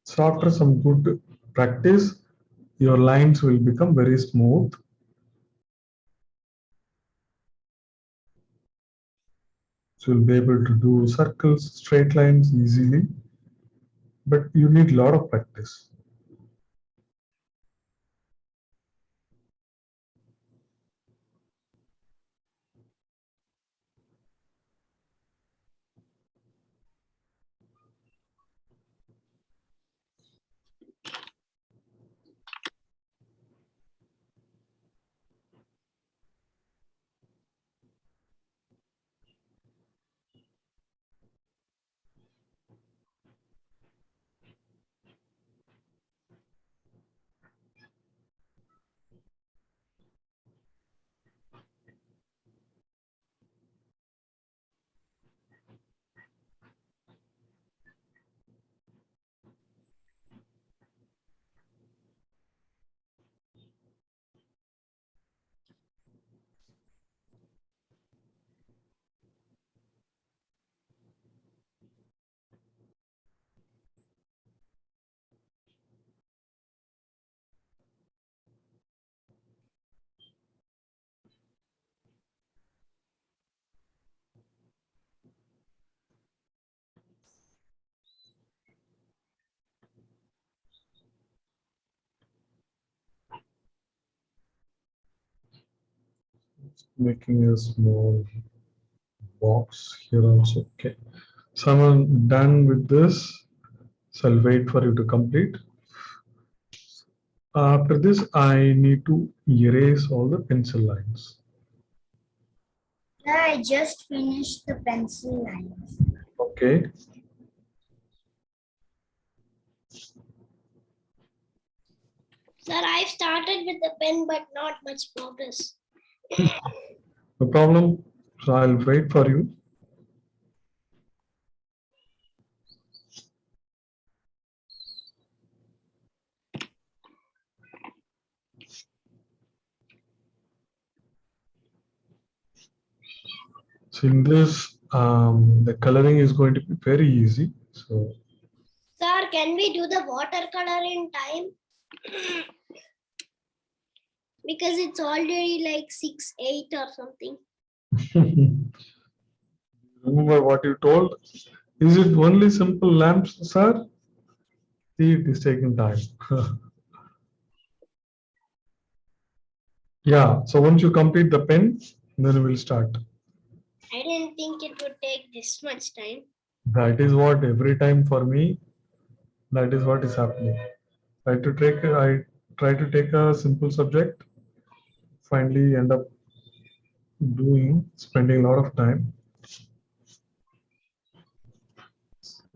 So after some good practice, your lines will become very smooth. So you'll be able to do circles, straight lines easily, but you need a lot of practice. Making a small box here also. Okay. So I'm done with this. So I'll wait for you to complete. After this, I need to erase all the pencil lines. I just finished the pencil lines. Okay. Sir, I've started with the pen, but not much progress. No problem. So I'll wait for you. So in this, the coloring is going to be very easy. So Sir, can we do the watercolor in time? Because it's already like 6:08 or something. remember what you told. Is it only simple lamps, sir? See, it is taking time. Yeah. So once you complete the pen, then we'll start. I didn't think it would take this much time. That is what every time for me. That is what is happening. I try to take a simple subject, finally end up spending a lot of time.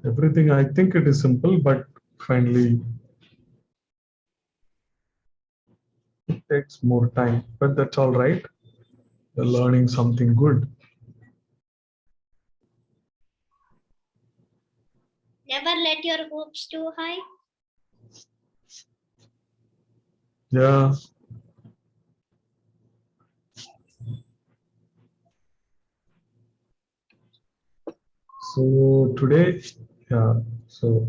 Everything I think it is simple, but finally it takes more time. But that's all right. You're learning something good. Never let your hopes too high. Yeah. So today, yeah. So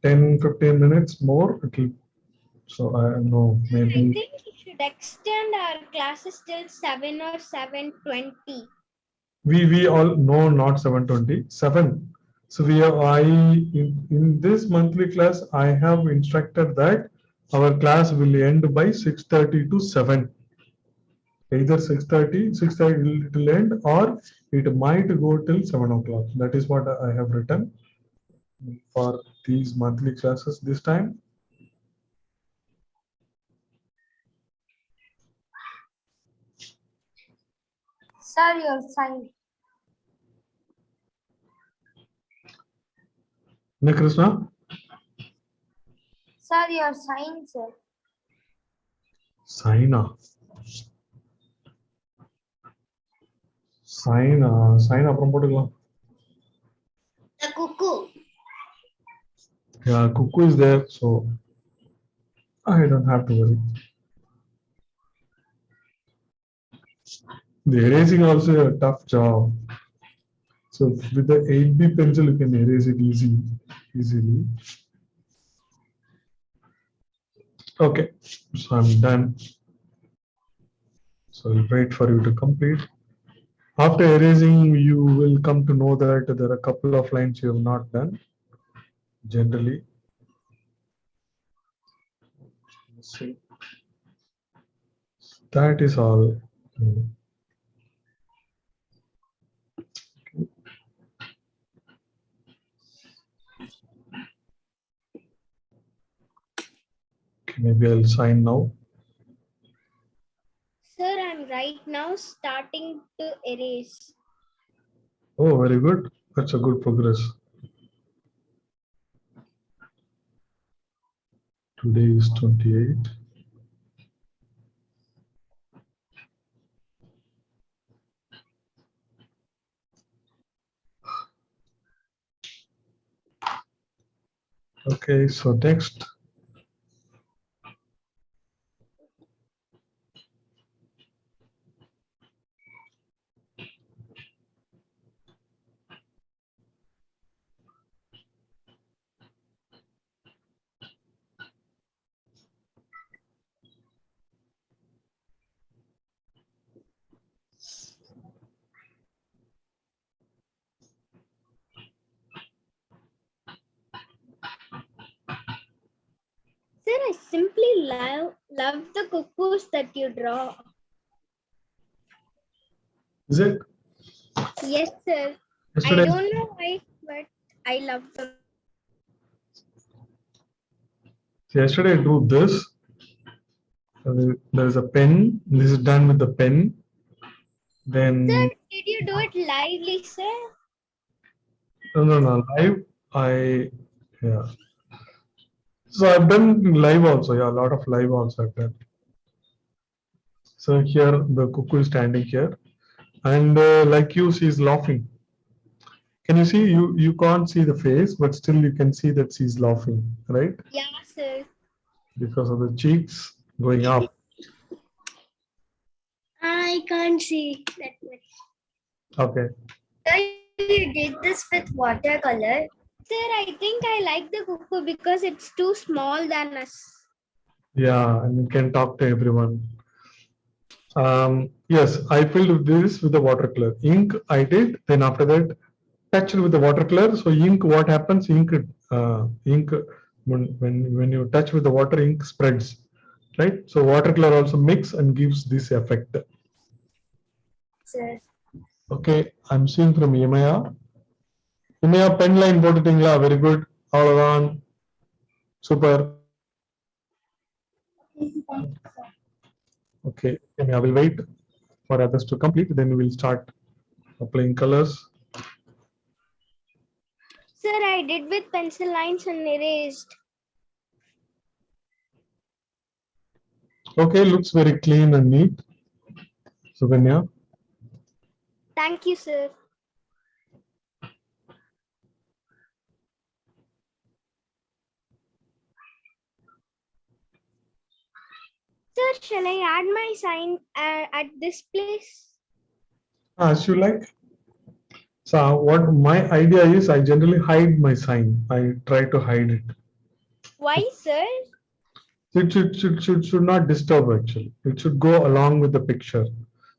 10-15 minutes more. So I know I maybe think we should extend our classes till 7 or 7:20. we all know not 7:20, 7. So in this monthly class, I have instructed that our class will end by 6:30 to 7. Either 6:30 it will end, or it might go till 7 o'clock. That is what I have written for these monthly classes this time. Sir, your sign. Ne Krishna? Sir, your sign, sir. Saina. Sign அப்புறம் போட்டுக்கலாம். The cuckoo. Yeah, cuckoo is there, so I don't have to worry. The erasing also a tough job. So with the 8B pencil, you can erase it easily. Okay, so I'm done. So I'll wait for you to complete. After erasing, you will come to know that there are a couple of lines you have not done. Generally, let's see. That is all. Maybe I'll sign now. Sir, I'm right now starting to erase. Oh, very good. That's a good progress. Today is 28. Okay, so next. Sir, I simply love the cuckoos that you draw. Is it? Yes, sir. Yesterday, I don't know why, but I love them. yesterday I drew this. There is a pen. This is done with the pen. Then Sir, did you do it lively, sir? no, live. Yeah. So I've done live also. Yeah, a lot of live also I've done. So here the cuckoo is standing here, and like you, she's laughing. Can you see? You can't see the face, but still you can see that she's laughing, right? Yeah, sir. Because of the cheeks going up. I can't see that much. Okay. Sir, you did this with watercolor. Sir, I think I like the cuckoo because it's too small than us. Yeah, and you can talk to everyone. Yes, I filled this with the watercolor. Ink I did. Then after that, touched with the watercolor. So ink, what happens? Ink when you touch with the water, ink spreads, right? So watercolor also mix and gives this effect. Sir. Okay, I'm seeing from Yemaya. Yemaya pen line போட்டுட்டீங்களா? Very good. அவ்வளவுதான். Super. Okay, I will wait for others to complete. Then we will start applying colors. Sir, I did with pencil lines and erased. Okay, looks very clean and neat. Suganya. Thank you, sir. Sir, shall I add my sign at this place? As you like. So what my idea is, I generally hide my sign. I try to hide it. Why, sir? It should not disturb actually. It should go along with the picture.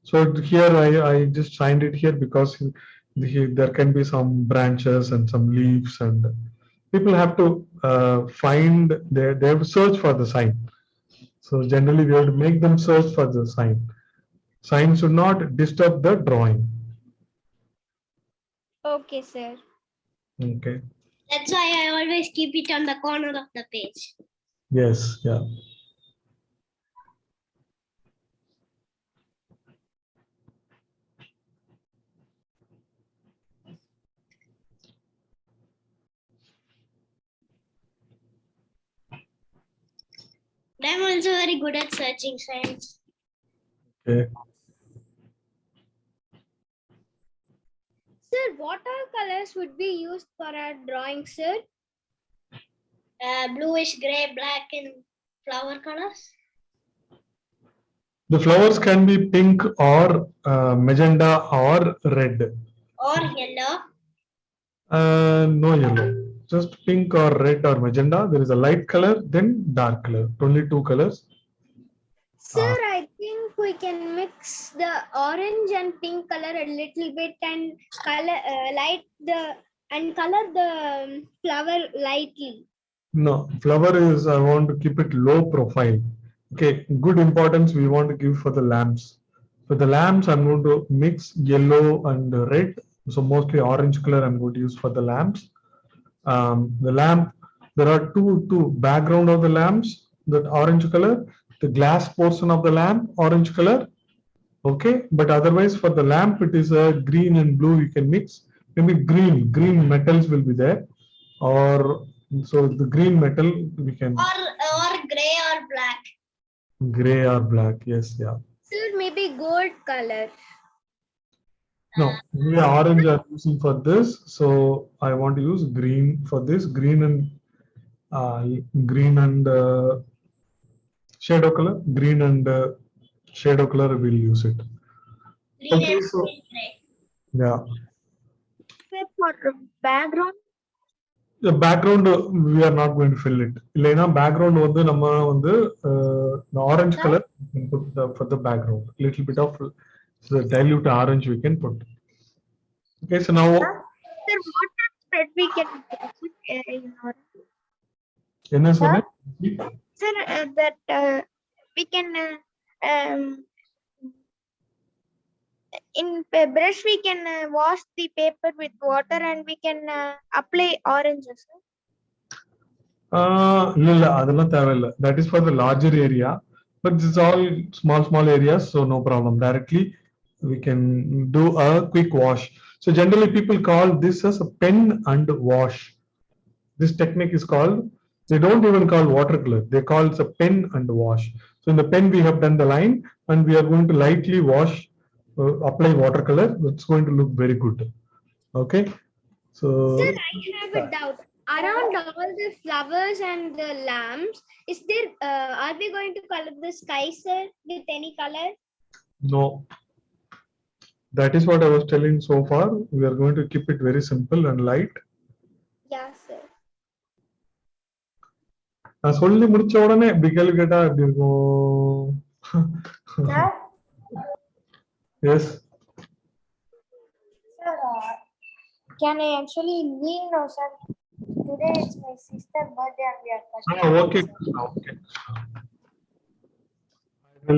So here I just signed it here because there can be some branches and some leaves, and people have to find they have to search for the sign. So generally we have to make them search for the sign. Sign should not disturb the drawing. Okay, sir. Okay. That's why I always keep it on the corner of the page. Yes. Yeah. I'm also very good at searching signs. Okay. Sir, what all colors would be used for our drawing, sir? Bluish, gray, black, and flower colors. The flowers can be pink or magenta or red. Or yellow. No yellow. Just pink or red or magenta. There is a light color, then dark color. Only two colors. Sir, I think we can mix the orange and pink color a little bit and color color the flower lightly. No, flower is, I want to keep it low profile. Okay, good importance we want to give for the lamps. For the lamps, I'm going to mix yellow and red. So mostly orange color I'm going to use for the lamps. The lamp, there are two background of the lamps, that orange color, the glass portion of the lamp, orange color. Okay, but otherwise for the lamp, it is a green and blue you can mix. Maybe green metals will be there, or so the green metal we can. Or gray or black. Gray or black, yes, yeah. Sir, maybe gold color. No, we are orange are using for this, so I want to use green for this. Green and shadow color. Green and shadow color we'll use it. Green Okay, and so gray. yeah. For background. The background we are not going to fill it. இல்லைனா background வந்து நம்ம வந்து the orange color we can put for the background. Little bit of the dilute orange we can put. Okay, so now. Sir, what spread we can put in our. என்ன சொன்னேன்? Sir, that we can in brush we can wash the paper with water and we can apply oranges. That is for the larger area, but this is all small areas, so no problem. Directly we can do a quick wash. So generally people call this as a pen and wash. This technique is called, they don't even call watercolor, they call it a pen and wash. So in the pen we have done the line and we are going to lightly wash, apply watercolor. It's going to look very good. Okay. So Sir, I have a doubt. Around all the flowers and the lamps, is there? Are we going to color the sky, sir, with any color? no, that is what I was telling so far. We are going to keep it very simple and light. Yeah, sir. நான் சொல்லி முடிச்ச உடனே இப்படி கேள்வி கேட்டா எப்படி இருக்கும்? Sir? Yes. Sir, can I actually leave now, sir? Today it's my sister's birthday and we are cutting. Okay. Okay.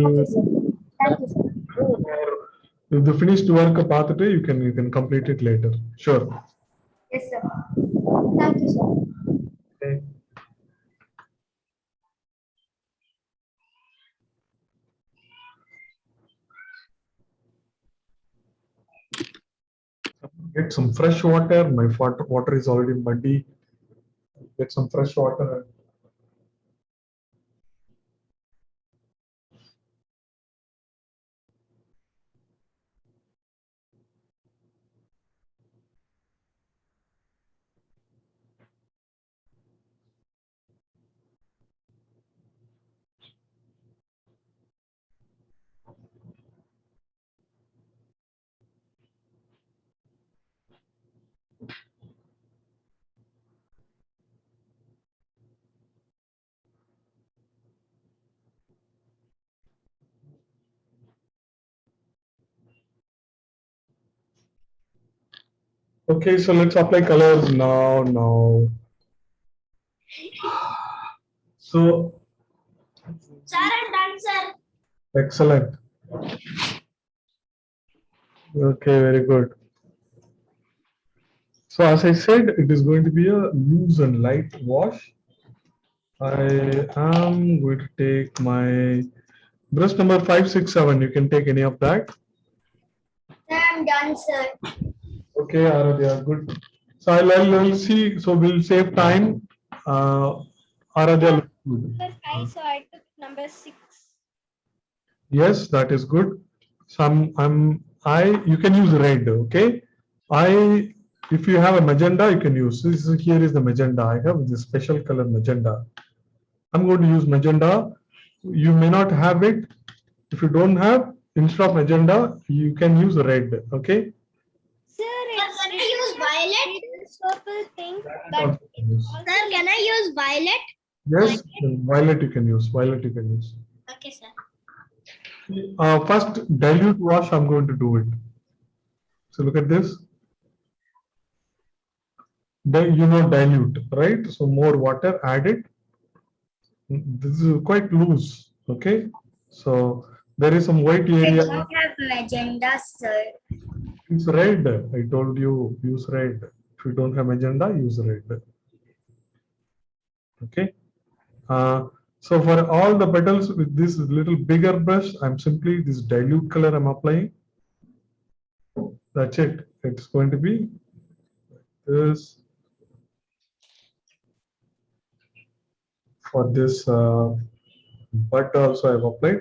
Okay, sir. Thank you, sir. If the finished work பார்த்துட்டு you can complete it later. Sure. Yes, sir. Thank you, sir. Okay. Get some fresh water. My water is already muddy. Get some fresh water. Okay, so let's apply colors now. So, Sir, I'm done, sir. excellent. Okay, very good. So as I said, it is going to be a loose and light wash. I am going to take my brush number 567. You can take any of that. Sir, I'm done, sir. Okay, Aradhya, good. So I'll see. So we'll save time. Aradhya, looks good. So I took number 6. Yes, that is good. So you can use red. Okay. If you have a magenta, you can use. Here is the magenta. I have this special color magenta. I'm going to use magenta. You may not have it. If you don't have, instead of magenta, you can use red. Okay. Sir, Can I use violet? purple thing. But Sir, can I use violet? yes, violet you can use. Violet you can use. Okay, sir. First dilute wash, I'm going to do it. So look at this. Dilute, right? So more water, add it. This is quite loose. Okay. So there is some white area. I have magenta, sir. It's red. I told you use red. If you don't have magenta, use red. Okay. So for all the petals with this little bigger brush, I'm simply this dilute color I'm applying. That's it. It's going to be this. For this bud also I've applied.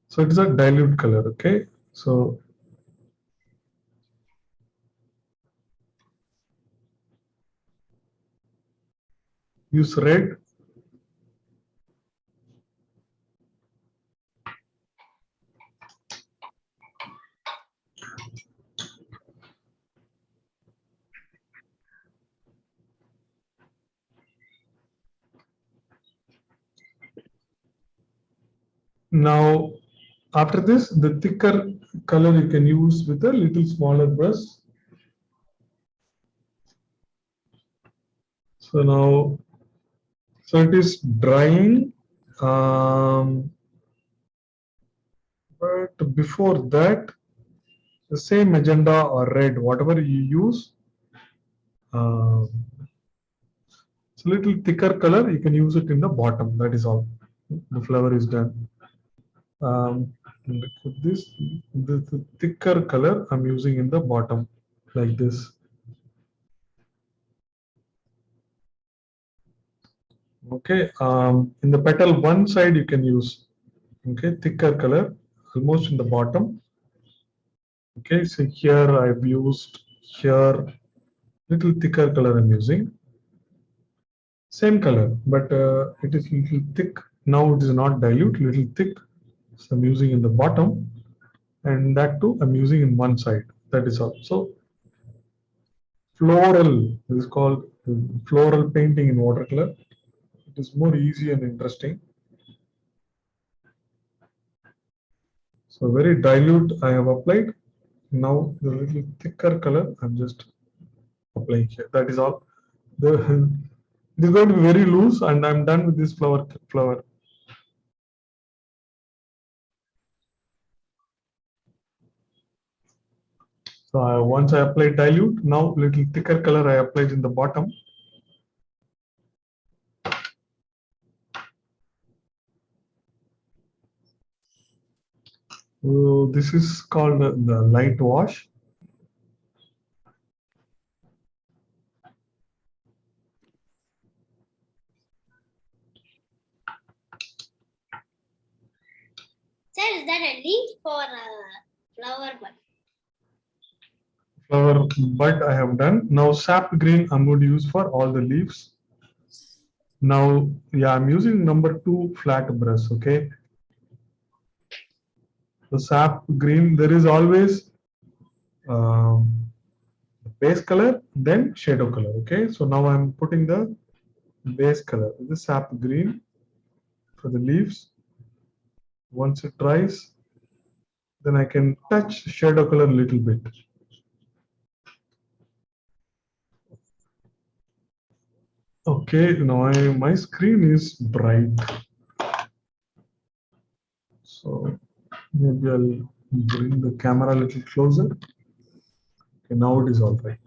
So it is a dilute color. Okay. So use red. Now, after this, the thicker color you can use with a little smaller brush. So now, so it is drying. But before that, the same magenta or red, whatever you use, it's a little thicker color. You can use it in the bottom. That is all. The flower is done. This the thicker color I'm using in the bottom, like this. Okay. In the petal one side you can use, okay, thicker color, almost in the bottom. Okay, so here I've used here little thicker color I'm using. Same color, but it is little thick. Now it is not dilute, little thick. So I'm using in the bottom, and that too I'm using in one side. That is all. So floral, this is called floral painting in watercolor. It is more easy and interesting. So very dilute I have applied. Now the little thicker color I'm just applying here. That is all. It is going to be very loose, and I'm done with this flower. So once I applied dilute, now little thicker color I applied in the bottom. So this is called the light wash. Sir, is that a leaf or a flower bud? Flower bud I have done. Now sap green I'm going to use for all the leaves. Now, yeah, I'm using number 2 flat brush. Okay. The sap green, there is always base color, then shadow color. Okay. So now I'm putting the base color, the sap green for the leaves. Once it dries, then I can touch shadow color a little bit. Okay, now my screen is bright. So maybe I'll bring the camera a little closer. Okay, now it is all right.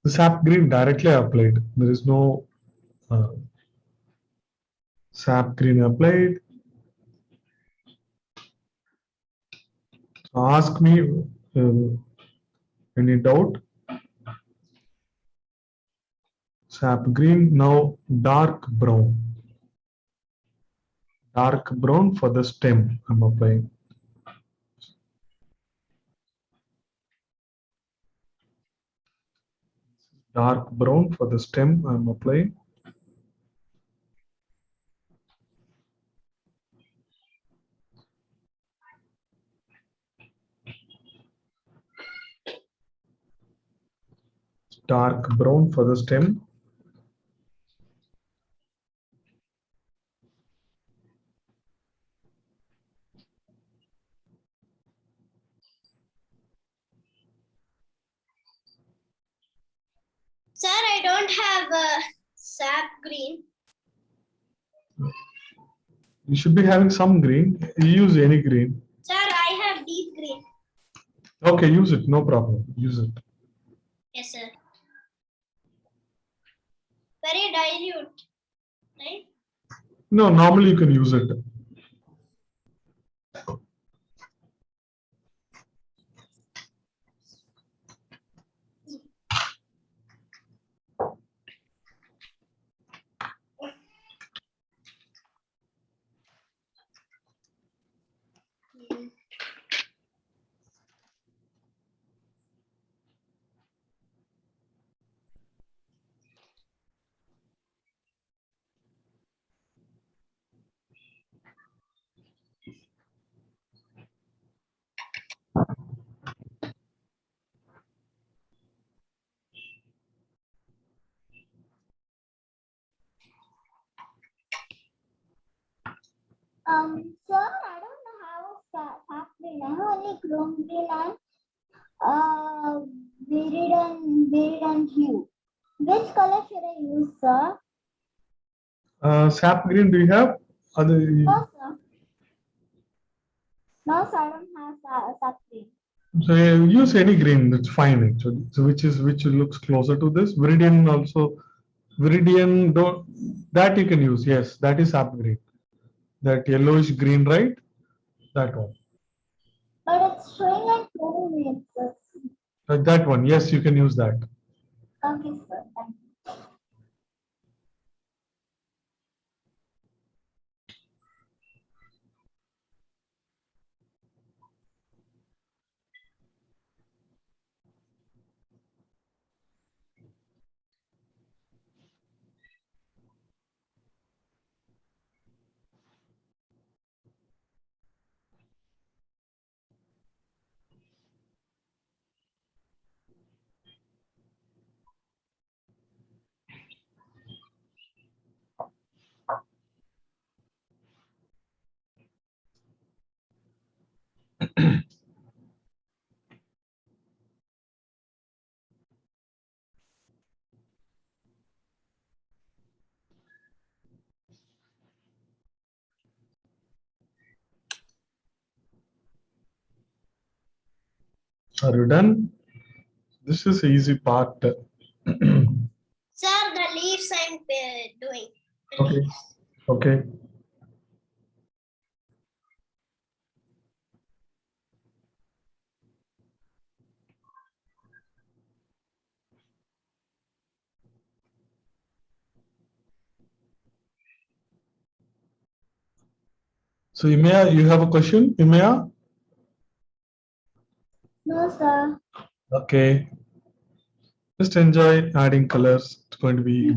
The sap green directly applied. There is no sap green applied. So ask me any doubt. Sap green, now dark brown. Dark brown for the stem I'm applying. Dark brown for the stem I'm applying. Dark brown for the stem. Sir, I don't have a sap green. You should be having some green. You use any green. Sir, I have deep green. Okay, use it. No problem. Use it. Yes, sir. Very dilute, right? No, normally you can use it. Sir, I don't know how sap green. I have only chrome green and virid and hue. Which color should I use, sir? Sap green, do you have? Other, No, sir. No, sir, I don't have sap green. so use any green, that's fine actually. So which looks closer to this. Viridian also. Viridian, don't, that you can use. Yes, that is sap green. That yellowish green, right? That one. But it's showing like two green, sir. That one. Yes, you can use that. Okay, sir. Thank you. Are you done? This is the easy part. Sir, the leaves I'm doing. Okay. Okay. So Imea, you have a question, Imea? No, sir. Okay. Just enjoy adding colors. It's going to be.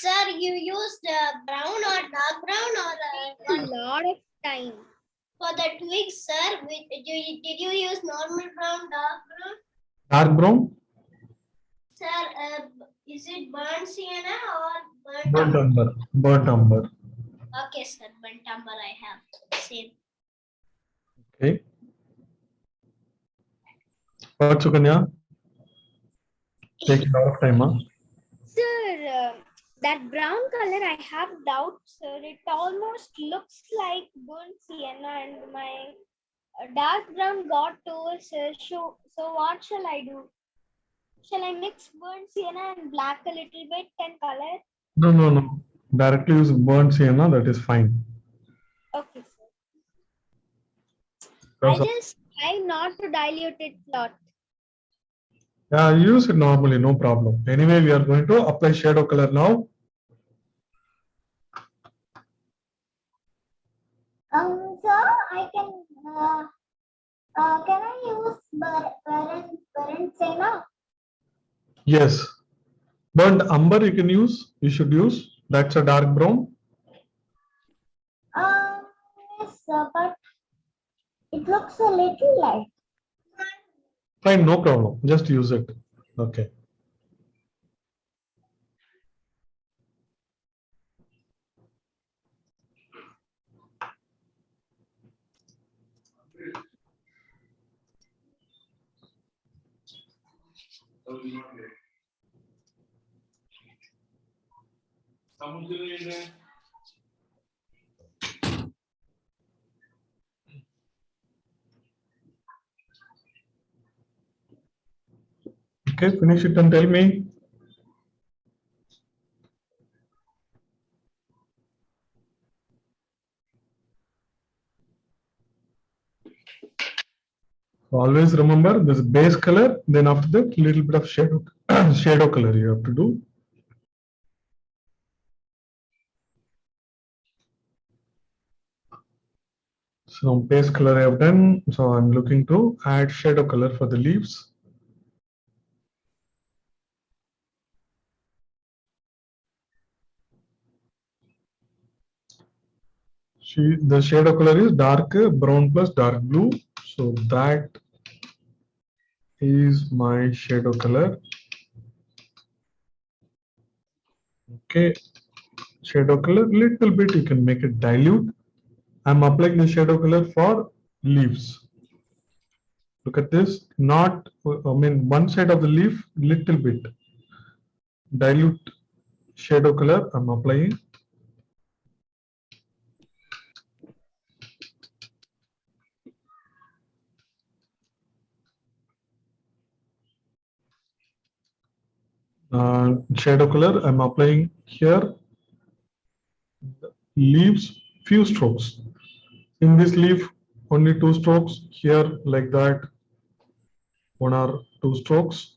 Sir, you used brown or dark brown or A lot of time. for the twigs, sir? Did you use normal brown, dark brown? Dark brown? Sir, is it burnt sienna or burnt Burnt umber? umber. Burnt umber. Okay, sir, burnt umber I have. Same. Okay. What, Sukanya? Take a lot of time, huh? Sir, that brown color, I have doubts, sir. It almost looks like burnt sienna and my dark brown got over, sir. So what shall I do? Shall I mix burnt sienna and black a little bit and color? No, no, no. Directly use burnt sienna, that is fine. Okay, sir. Because I just try not to dilute it a lot. yeah, use it normally, no problem. Anyway, we are going to apply shadow color now. Sir, I can I use burnt sienna? Yes. Burnt umber you can use. You should use. That's a dark brown. Yes, sir, but it looks a little light. Fine, no problem. Just use it. Okay. Okay, finish it and tell me. Always remember this base color, then after that, little bit of shadow, shadow color you have to do. So base color I have done. So I'm looking to add shadow color for the leaves. The shadow color is dark brown plus dark blue. So that is my shadow color. Okay, shadow color, little bit you can make it dilute. I'm applying the shadow color for leaves. Look at this, not, I mean, one side of the leaf, little bit. Dilute shadow color I'm applying. Shadow color I'm applying here. Leaves, few strokes. In this leaf, only 2 strokes. Here, like that, 1 or 2 strokes.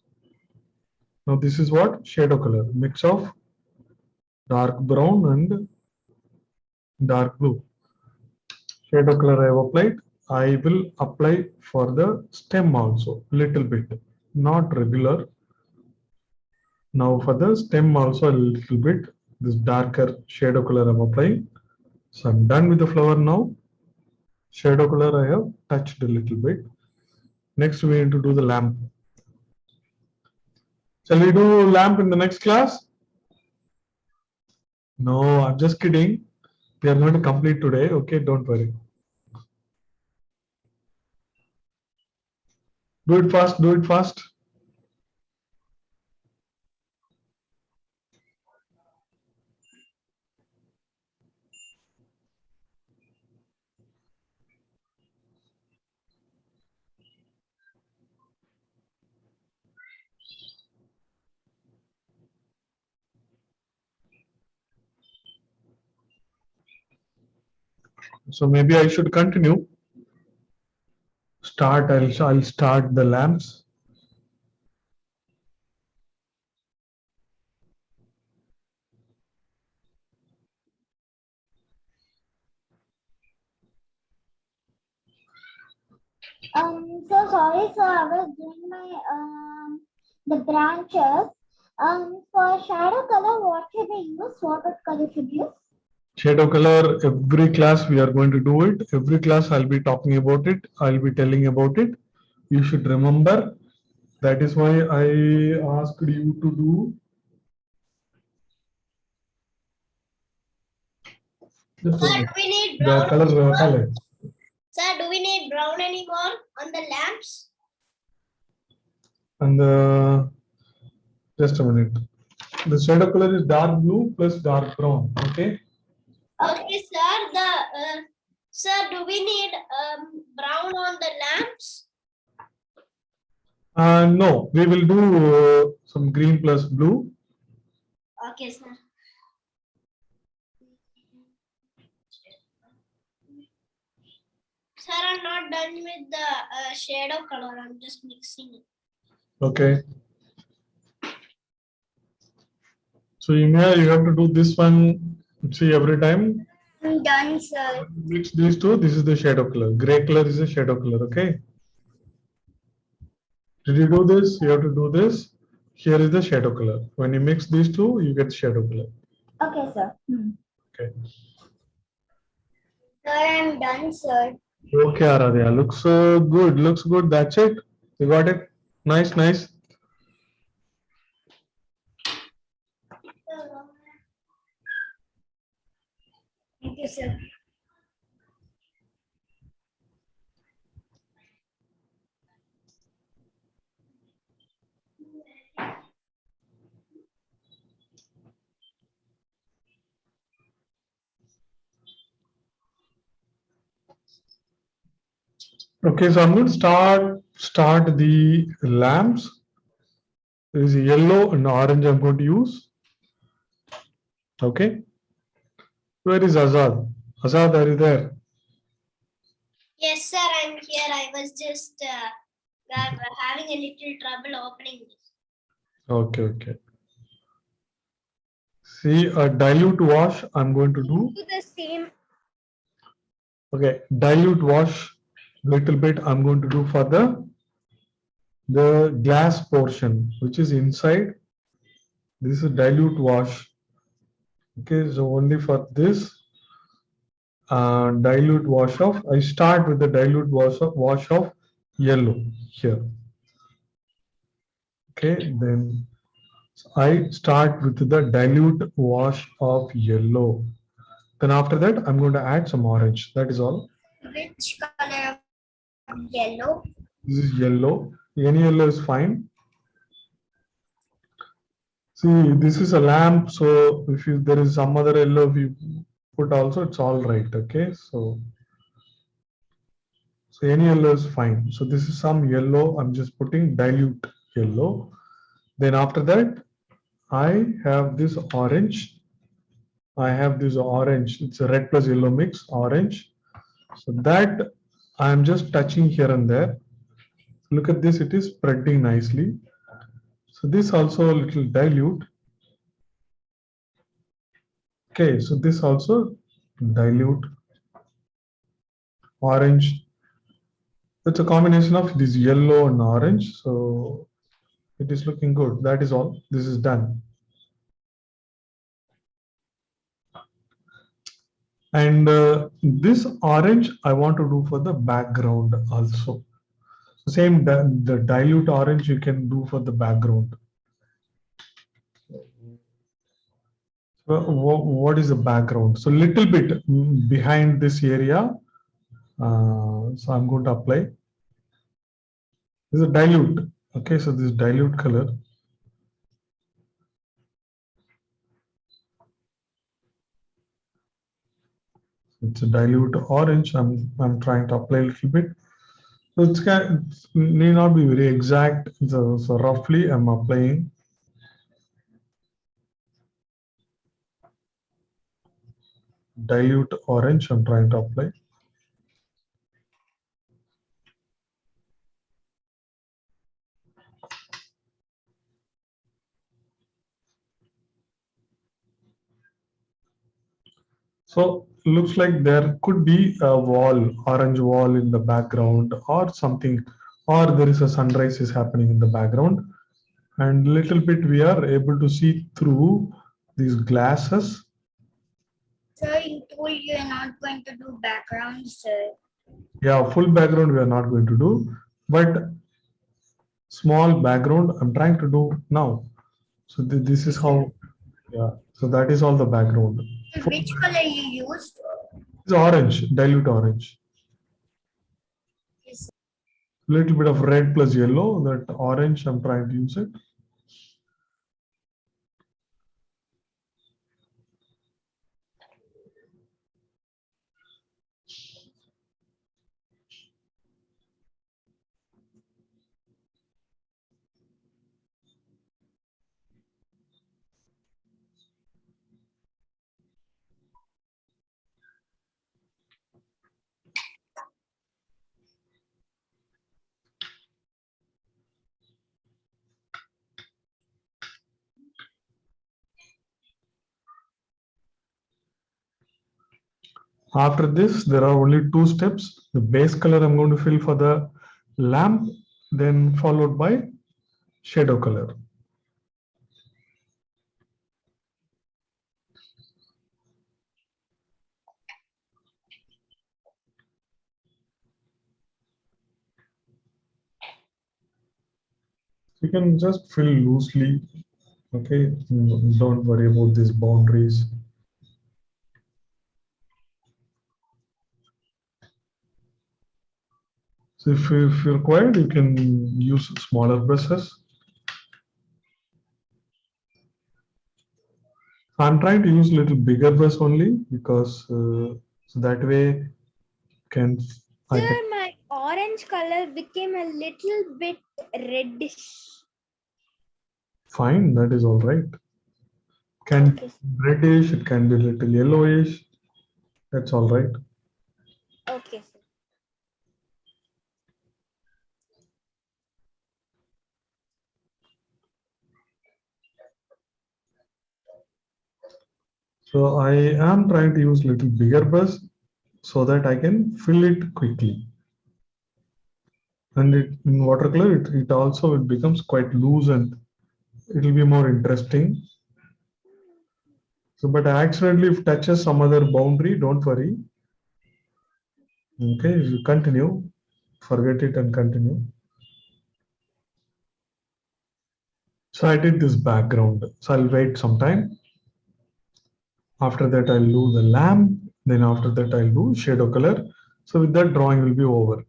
Now this is what? Shadow color, mix of dark brown and dark blue. Shadow color I have applied. I will apply for the stem also, little bit, not regular. Now for the stem also a little bit, this darker shadow color I'm applying. So I'm done with the flower now. Shadow color I have touched a little bit. Next we need to do the lamp. Shall we do lamp in the next class? No, I'm just kidding. We are going to complete today. Okay, don't worry. Do it fast, do it fast. So maybe I should continue. I'll start the lamps. So sorry, sir. I was doing my the branches. For shadow color, what should we use? What color should we use? Shadow color, every class we are going to do it. Every class I'll be talking about it. I'll be telling about it. You should remember. That is why I asked you to do. Sir, do we need The brown color anymore? palette. Sir, do we need brown anymore on the lamps? And just a minute. The shadow color is dark blue plus dark brown. Okay. Okay, sir. Sir, do we need brown on the lamps? No, we will do some green plus blue. Okay, sir. Sir, I'm not done with the shadow color. I'm just mixing it. Okay. So Imia, you have to do this one. See every time. I'm done, sir. Mix these two. This is the shadow color. Gray color is the shadow color. Okay. Did you do this? You have to do this. Here is the shadow color. When you mix these two, you get shadow color. Okay, sir. Okay. Sir, I'm done, sir. Okay, Aradhya. Looks good. Looks good. That's it. You got it. Nice, nice. Thank you, sir. Okay, so I'm going to start the lamps. There is yellow and orange I'm going to use. Okay. Where is Azad? Azad, are you there? Yes, sir. I'm here. I was just having a little trouble opening this. Okay, okay. See, a dilute wash I'm going to do. Do the same. Okay, dilute wash little bit I'm going to do for the glass portion which is inside. This is dilute wash. Okay, so only for this dilute wash of, I start with the dilute wash of yellow here. Okay, then So I start with the dilute wash of yellow. Then after that, I'm going to add some orange. That is all. Which color of yellow? This is yellow. Any yellow is fine. See, this is a lamp, so if there is some other yellow, if you put also, it's all right. Okay, so any yellow is fine. So this is some yellow. I'm just putting dilute yellow. Then after that, I have this orange. I have this orange. It's a red plus yellow mix, orange. So that I'm just touching here and there. Look at this, it is spreading nicely. So this also a little dilute. Okay, so this also dilute orange. It's a combination of this yellow and orange. So it is looking good. That is all. This is done. And this orange I want to do for the background also. Same, the dilute orange you can do for the background. What is the background? So little bit behind this area. So I'm going to apply. This is a dilute. Okay, so this dilute color. It's a dilute orange. I'm trying to apply a little bit. So it need not be very exact. So roughly I'm applying. Dilute orange I'm trying to apply. So looks like there could be a wall, orange wall in the background or something, or there is a sunrise is happening in the background. And little bit we are able to see through these glasses. Sir, you told you are not going to do backgrounds, sir. Yeah, full background we are not going to do, but small background I'm trying to do now. So this is how, yeah. So that is all the background. Which color you used? It's orange, dilute orange. Yes. Little bit of red plus yellow. That orange I'm trying to use it. After this, there are only two steps. The base color I'm going to fill for the lamp, then followed by shadow color. You can just fill loosely, okay? Don't worry about these boundaries. So if you're required, you can use smaller brushes. I'm trying to use a little bigger brush only because so that way can Sir, my orange color became a little bit reddish. fine, that is all right. Can Okay. reddish, it can be a little yellowish. That's all right. Okay, sir. So I am trying to use little bigger brush so that I can fill it quickly. And in watercolor, it also it becomes quite loose and it will be more interesting. So, but accidentally if touches some other boundary, don't worry. Okay, you continue, forget it and continue. So I did this background. So I'll wait some time. After that, I'll do the lamp. Then after that, I'll do shadow color. So with that, drawing will be over.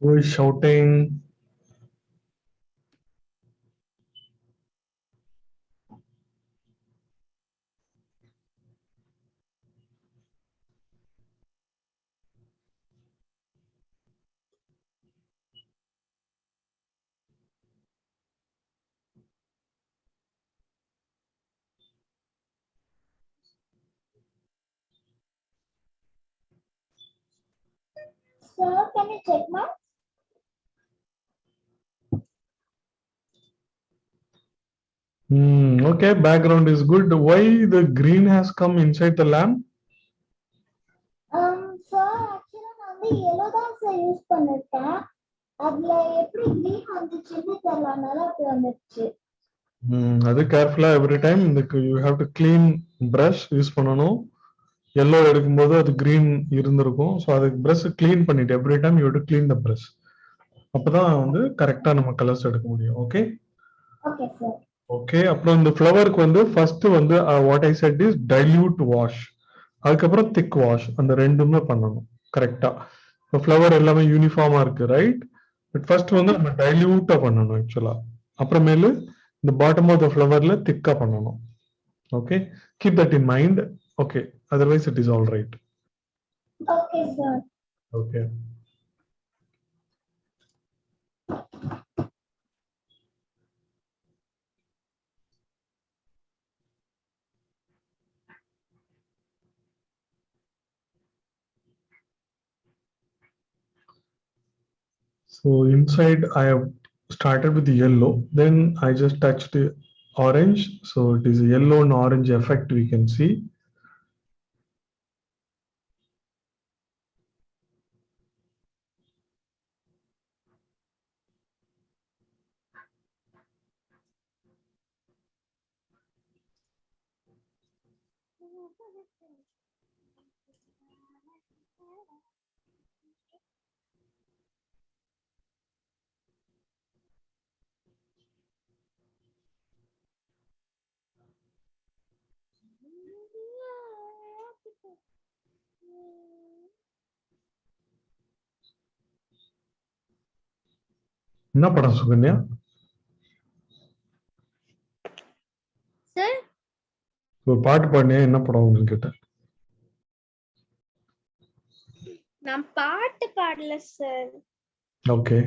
Who is shouting? Sir, can you check mark? Okay, background is good. Why the green has come inside the lamp? Sir, actually நான் வந்து yellow தான் sir use பண்ணிருக்கேன். அதுல எப்படி green வந்துச்சுன்னு தெரியல, அதனால அப்படி வந்துச்சு. அது கேர்ஃபுல்லா every time you have to clean brush use பண்ணணும். yellow எடுக்கும்போது அது green இருந்திருக்கும். ஸோ அதுக்கு brush clean பண்ணிட்டு every time you have to clean the brush. அப்பதான் வந்து கரெக்டா நம்ம கலர்ஸ் எடுக்க முடியும். Okay okay sir. ஓகே, அப்புறம் இந்த ஃப்ளவருக்கு வந்து ஃபர்ஸ்ட் வந்து what I set is dilute wash, அதுக்கப்புறம் திக் வாஷ், அந்த ரெண்டுமே பண்ணணும் கரெக்டா. இப்போ ஃப்ளவர் எல்லாமே யூனிஃபார்மா இருக்கு ரைட், பட் ஃபர்ஸ்ட் வந்து நம்ம டைல்யூட்டா பண்ணணும் ஆக்சுவலா, அப்புறமேலு இந்த பாட்டம் ஆஃப் த ஃப்ளவர்ல திக்கா பண்ணணும். Okay, keep that in mind. Okay, otherwise it is all right. Okay sir. Okay, so inside I have started with the yellow, then I just touched the orange, so it is a yellow and orange effect we can see. என்ன படம் Sukanya? Sir ஒரு பாட்டு பாடினே, என்ன படம் உங்களுக்கு கேட்டேன்? நான் பாட்டு பாடல சார். ஓகே,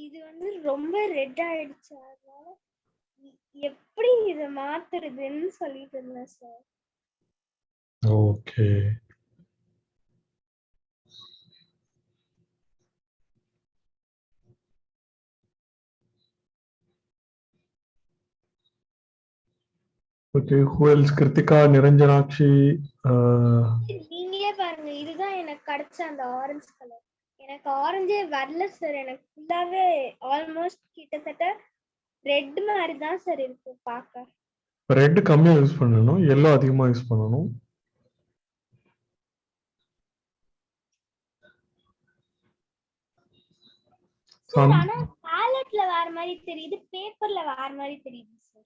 இது வந்து ரொம்ப ரெட் ஆயிடுச்சு, அதனால எப்படி இத மாத்துறதுன்னு சொல்லிட்டு இருந்தேன் sir. Okay. Okay, who else? Krithika, Niranjanakshi. நீங்களே பாருங்க, இதுதான் எனக்கு கிடைச்ச அந்த ஆரஞ்சு கலர். எனக்கு ஆரஞ்சே வரல சார், எனக்கு ஃபுல்லாவே ஆல்மோஸ்ட் கிட்டத்தட்ட ரெட் மாதிரி தான் சார் இருக்கு பார்க்க. ரெட் கம்மியா யூஸ் பண்ணணும், எல்லோ அதிகமா யூஸ் பண்ணணும். சார் ஆனா பாலெட்ல வேற மாதிரி தெரியுது, பேப்பர்ல வேற மாதிரி தெரியுது சார்.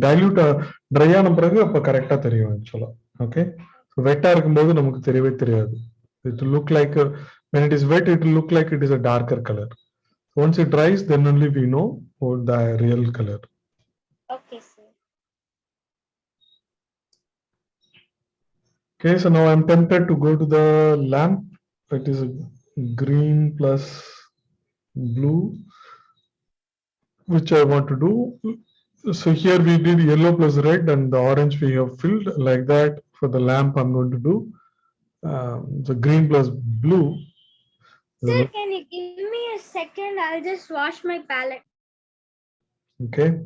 டைல்யூட் ட்ரை ஆன பிறகு அப்ப கரெக்டா தெரியும் ஆக்சுவலா. ஓகே, வெட்டா இருக்கும்போது நமக்கு தெரியவே தெரியாது. It will look like when it is wet, it will look like it is a darker color. Once it dries, then only we know what the real color. Okay sir. Okay, so now I'm tempted to go to the lamp. It is green plus blue. which I want to do. So here we did yellow plus red and the orange we have filled like that. For the lamp, I'm going to do the green plus blue. Sir, can you give me a second? I'll just wash my palette. Okay.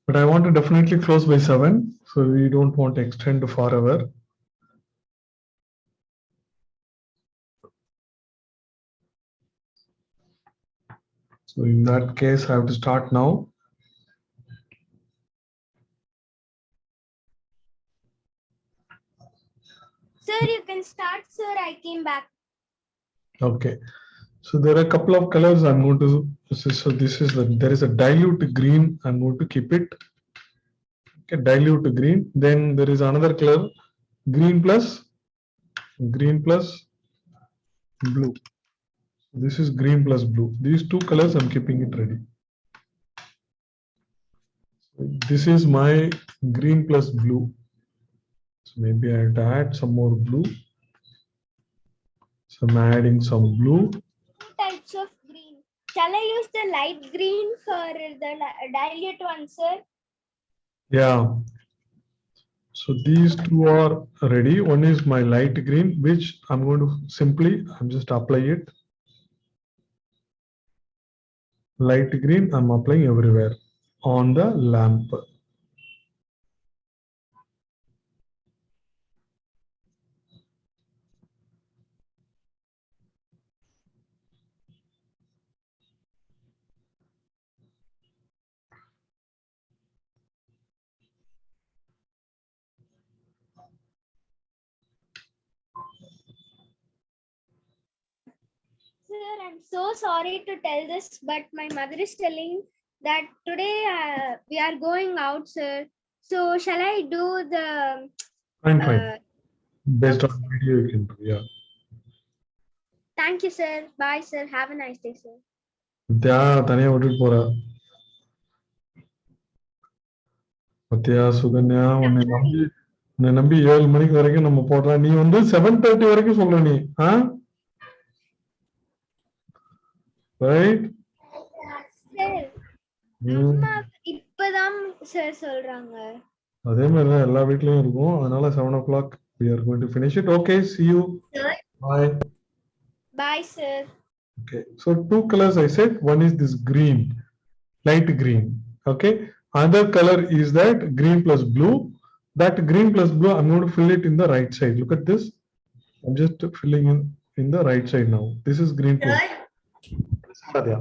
But I want to definitely close by 7, so we don't want to extend forever. So in that case, I have to start now. Sir, you can start, sir. I came back. Okay. So there are a couple of colors I'm going to. So this is there is a dilute green. I'm going to keep it. Okay, dilute green. Then there is another color, green plus blue. This is green plus blue. These two colors I'm keeping it ready. This is my green plus blue. So maybe I have to add some more blue. So I'm adding some blue. Two types of green. Shall I use the light green for the dilute one, sir? Yeah. So these two are ready. One is my light green, which I'm going to simply, I'm just apply it. Light green, I'm applying everywhere on the lamp. Sir, I'm so sorry to tell this, but my mother is telling that today we are going out, sir. So shall I do the? Fine. Based okay, on video, you can do. Yeah. Thank you, sir. Bye, sir. Have a nice day, sir. தனியா விட்டுட்டு போற பத்தியா சுகன்யா உன்னை நம்பி 7 மணிக்கு வரைக்கும் நம்ம போடுறோம். நீ வந்து 7:30 வரைக்கும் சொல்ற நீ. ரைட் சார் அம்மா இப்பதான் சார் சொல்றாங்க. அதே மாதிரி தான் எல்லா வீட்லயும் இருக்கும். அதனால 7 o'clock we are going to finish it. Okay, see you. Bye. Bye, sir. Okay, so two colors I said. One is this green, light green. Okay, another color is that green plus blue. That green plus blue, I'm going to fill it in the right side. Look at this. I'm just filling in the right side now. This is green plus. Aradhya.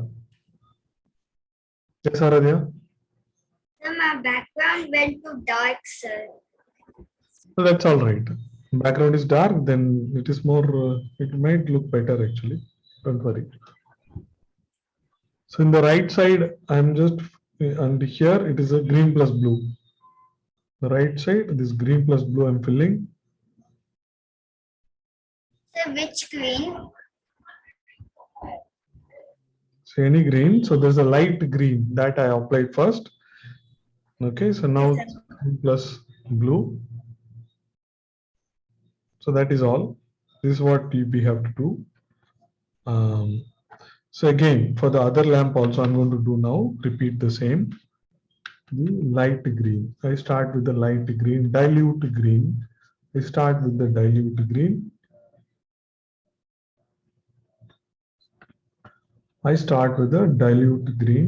Yes, Aradhya. My background went to dark, sir. So that's all right. Background is dark, then it is more. It might look better actually. Don't worry. So in the right side, I'm just, and here it is a green plus blue. The right side, this green plus blue I'm filling. So which green? So any green. So there's a light green that I applied first. Okay, so now green plus blue. So that is all. This is what we have to do. So again, for the other lamp also, I'm going to do now, repeat the same. The light green. I start with the light green, dilute green. I start with the dilute green. I start with the dilute green.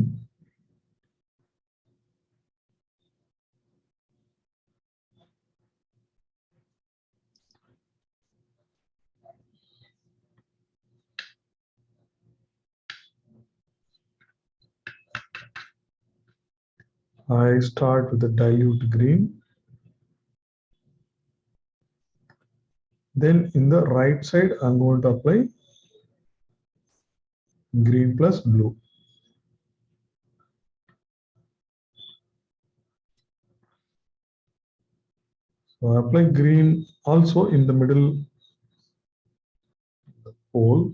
I start with the dilute green. Then in the right side, I'm going to apply green plus blue. So I apply green also in the middle pole.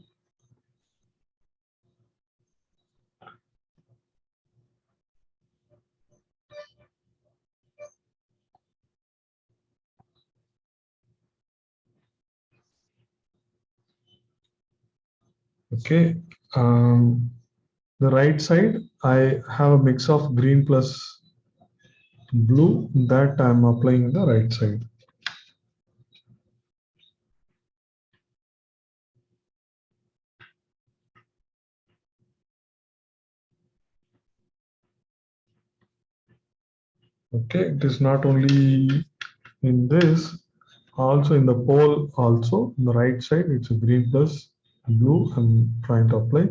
Okay. The right side, I have a mix of green plus blue that I'm applying the right side. Okay, it is not only in this, also in the pole, also on the right side, it's a green plus blue. I'm trying to apply.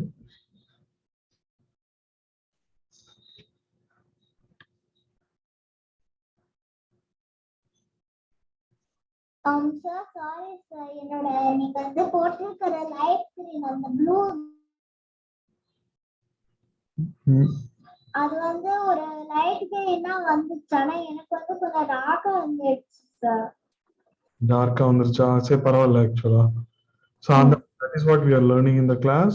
Sir, sorry sir, என்னோட நீங்க வந்து போட்டிருக்கிற light green அந்த blue அது வந்து ஒரு light கிரீனா வந்துச்சு, ஆனா எனக்கு வந்து கொஞ்சம் டார்க்கா வந்துச்சு சார். டார்க்கா வந்துருச்சா? சரி பரவாயில்ல ஆக்சுவலா. ஸோ அந்த that is what we are learning in the class.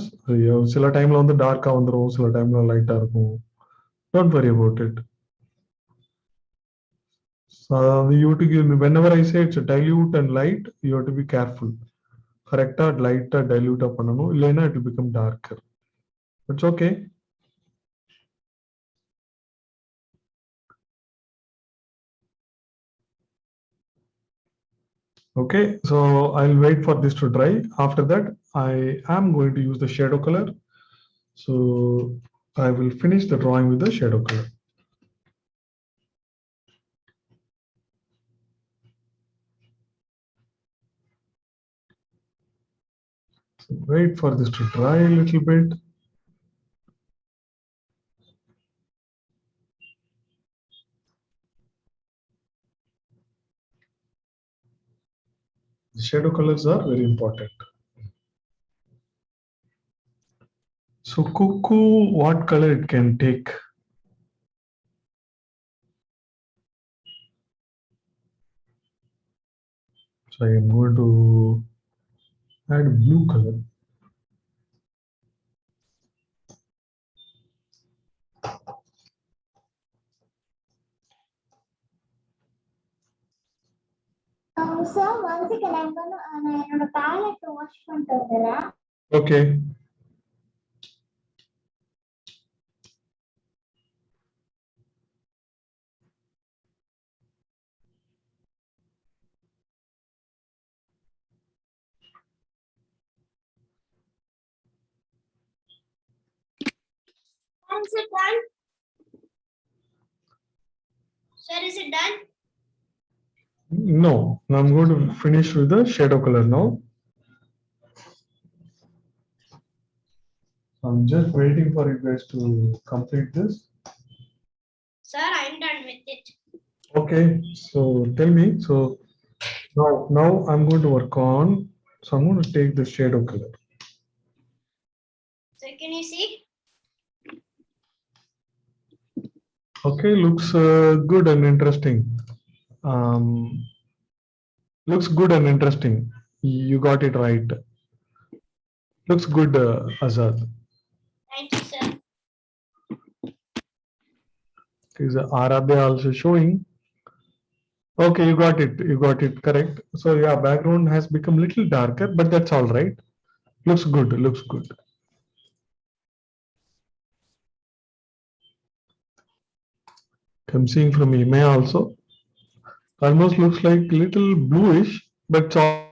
சில டைம்ல வந்து டார்க்கா வந்துரும், சில டைம்ல லைட்டா இருக்கும். Don't worry about it. So you have to give me, whenever I say it's a dilute and light, you have to be careful. Correct or light or dilute பண்ணனும், இல்லைன்னா it will become darker. It's okay. Okay, so I'll wait for this to dry. After that, I am going to use the shadow color. So I will finish the drawing with the shadow color. So wait for this to dry a little bit. The shadow colors are very important. So cuckoo, what color it can take? So I am going to add blue color. Sir, once again, I'm gonna நான் என்னோட palette wash பண்ணிட்டு வந்துறேன். Okay. Is it done? Sir, is it done? No, I'm going to finish with the shadow color now. I'm just waiting for you guys to complete this. Sir, I'm done with it. Okay, so tell me. So now I'm going to work on. So I'm going to take the shadow color. So can you see? Okay, looks good and interesting. Looks good and interesting. You got it right. Looks good, Azad. Thank you, sir. Is Aradhya also showing? Okay, you got it. You got it correct. So yeah, background has become little darker, but that's all right. Looks good. Looks good. I'm seeing from email also. Almost looks like little bluish, but it's all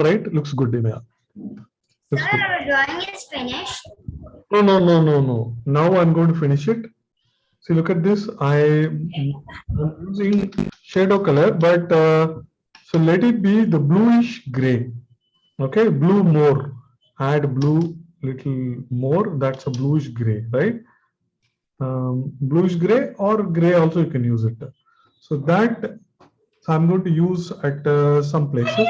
right. Looks good, email. Sir, our drawing is finished. No. Now I'm going to finish it. See, look at this. I'm using shadow color, but so let it be the bluish gray. Okay, blue more. Add blue little more. That's a bluish gray, right? bluish gray or gray also you can use it. So that I'm going to use at some places.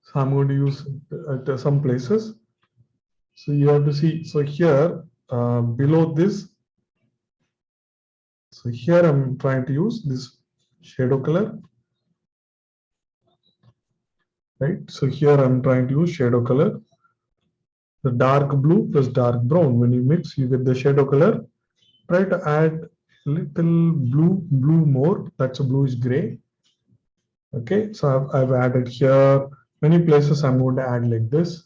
So I'm going to use it at some places. So you have to see. So here below this. So here I'm trying to use this shadow color. Right. So here I'm trying to use shadow color. The dark blue plus dark brown. When you mix, you get the shadow color. Try to add little blue more. That's a bluish gray. Okay, so I've added here. Many places I'm going to add like this.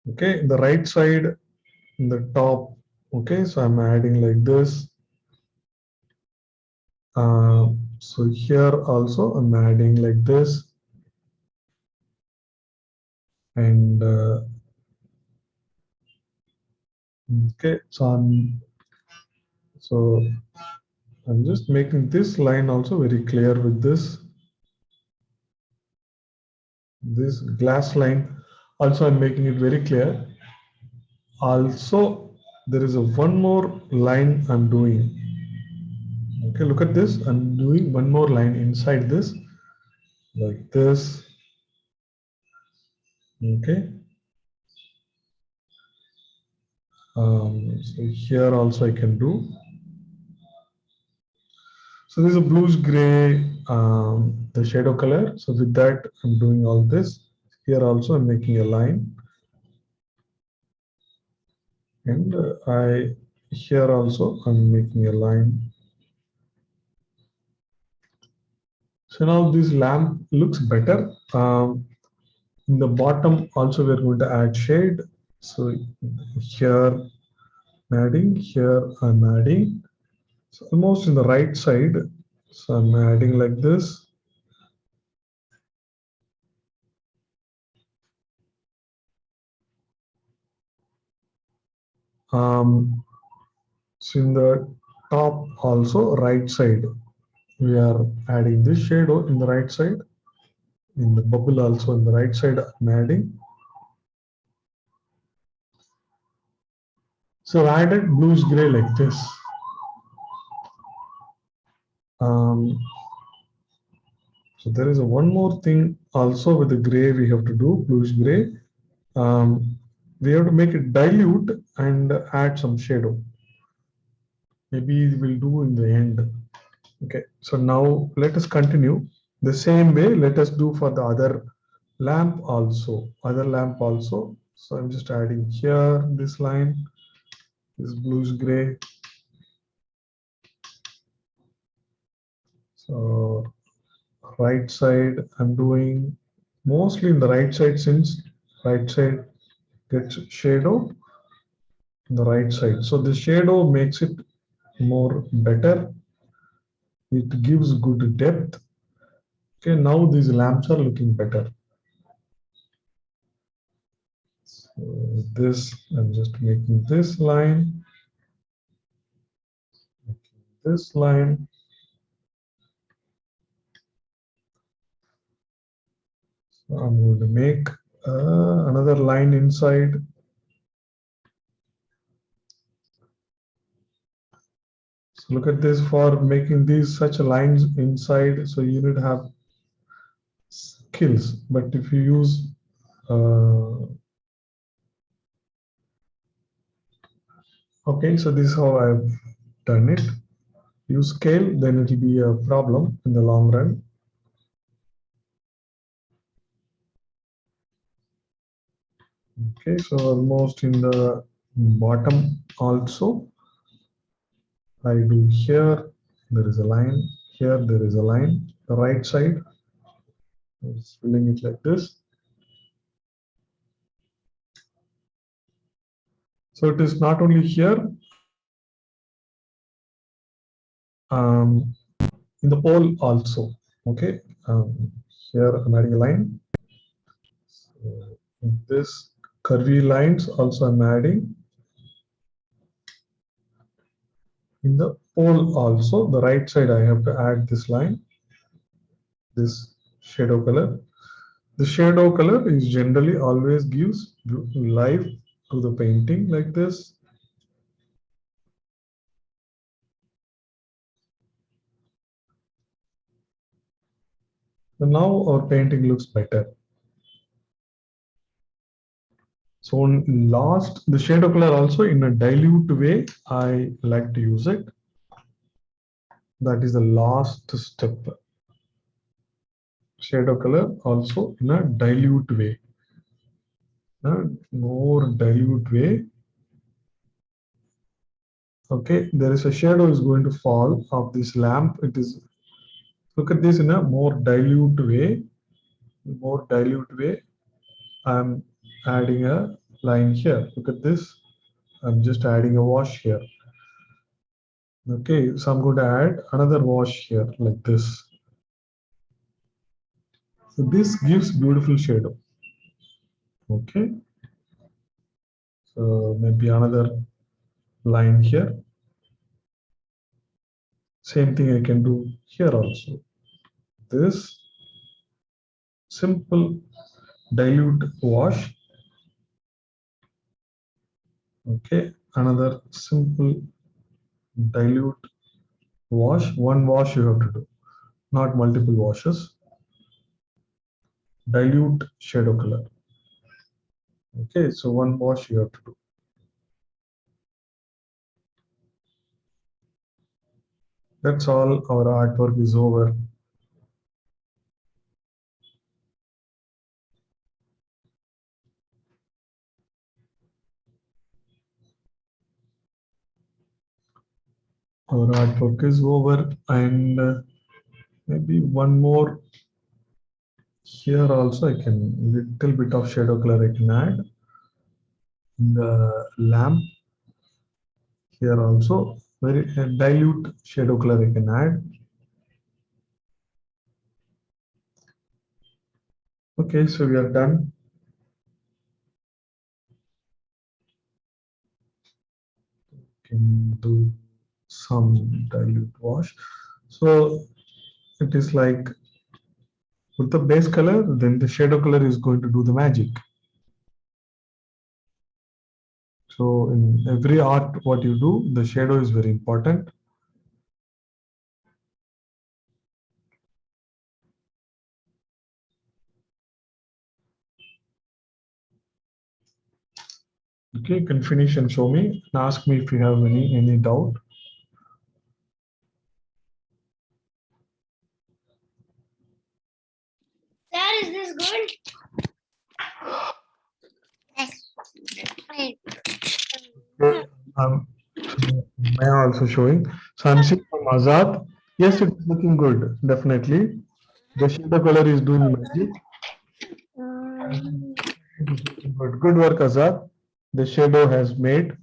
Okay, the right side in the top. Okay, so I'm adding like this. So here also I'm adding like this. And okay, so I'm just making this line also very clear with this glass line. Also, I'm making it very clear. Also, there is one more line I'm doing. Okay, look at this. I'm doing one more line inside this, like this. Okay. So here also I can do. So this is a bluish gray, the shadow color. So with that, I'm doing all this. Here also I'm making a line. And here also I'm making a line. So now this lamp looks better. In the bottom also we're going to add shade. So here I'm adding, here I'm adding. So almost in the right side. So I'm adding like this. So in the top also right side, we are adding this shadow in the right side. In the bubble also in the right side, I'm adding. So I added bluish gray like this. So there is one more thing also with the gray we have to do, bluish gray. We have to make it dilute and add some shadow. Maybe we'll do in the end. Okay, so now let us continue. The same way, let us do for the other lamp also. So I'm just adding here this line, this bluish gray. So right side, I'm doing mostly in the right side, since right side gets shadow on the right side. So the shadow makes it more better. It gives good depth. Okay, now these lamps are looking better. So this, I'm just making this line, this line. So I'm going to make another line inside. So look at this, for making these such lines inside. So you need to have skills, but if you use okay, so this is how I've done it. Use scale, then it will be a problem in the long run. Okay, so almost in the bottom also, I do here, there is a line, here there is a line, the right side, just filling it like this. So it is not only here, in the pole also. Okay, here I'm adding a line. So this curvy lines also I'm adding. In the pole also, the right side I have to add this line, this shadow color. The shadow color is generally always gives life to the painting like this. So now our painting looks better. So last, the shadow color also in a dilute way, I like to use it. That is the last step. Shadow color also in a dilute way. More dilute way. Okay, there is a shadow is going to fall of this lamp. It is, look at this in a more dilute way. More dilute way. I'm adding a line here. Look at this. I'm just adding a wash here. Okay, so I'm going to add another wash here like this. So this gives beautiful shadow. Okay. So maybe another line here. Same thing I can do here also. This simple dilute wash. Okay, another simple dilute wash. One wash you have to do, not multiple washes. Dilute shadow color. Okay, so one wash you have to do. That's all. Our artwork is over. Our artwork is over, and maybe one more here also. I can little bit of shadow color I can add in the lamp. Here also very dilute shadow color I can add. Okay, so we are done. Can do some dilute wash. So it is like with the base color, then the shadow color is going to do the magic. So in every art, what you do, the shadow is very important. Okay, you can finish and show me and ask me if you have any doubt. Sir, is this good? Okay, may I also showing. So I'm seeing from Azad. Yes, it is looking good. Definitely, the shadow color is doing magic. It is looking good. Good work, Azad. The shadow has made.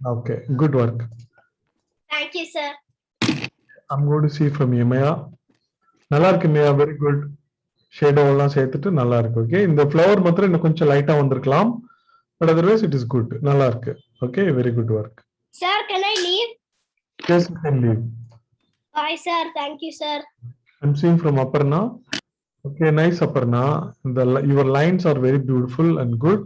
Okay, good work. Thank you, sir. I'm going to see from Yemaya. நல்லா இருக்கு Maya, very good. Shadow எல்லாம் சேர்த்துட்டு நல்லா இருக்கு. Okay, இந்த flower மாத்திரம் இன்னும் கொஞ்சம் லைட்டா வந்திருக்கலாம். But otherwise it is good. நல்லா இருக்கு. Okay, very good work. Sir, can I leave? Yes, you can leave. Bye, sir. Thank you, sir. I'm seeing from Aparna. Okay, nice Aparna. Your lines are very beautiful and good.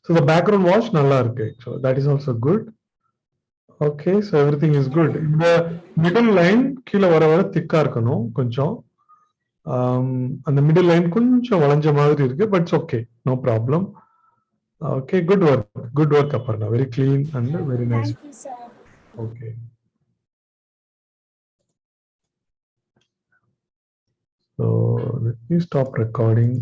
So the background wash நல்லா இருக்கு. So that is also good. Okay, so everything is good. இந்த middle line கீழ வர thick இருக்கணும் கொஞ்சம். அந்த middle line கொஞ்சம் வளைஞ்ச மாதிரி இருக்கு, but it's okay, no problem. Okay, good work Aparna, very clean and very nice. Thank you, sir. Okay. So let me stop recording.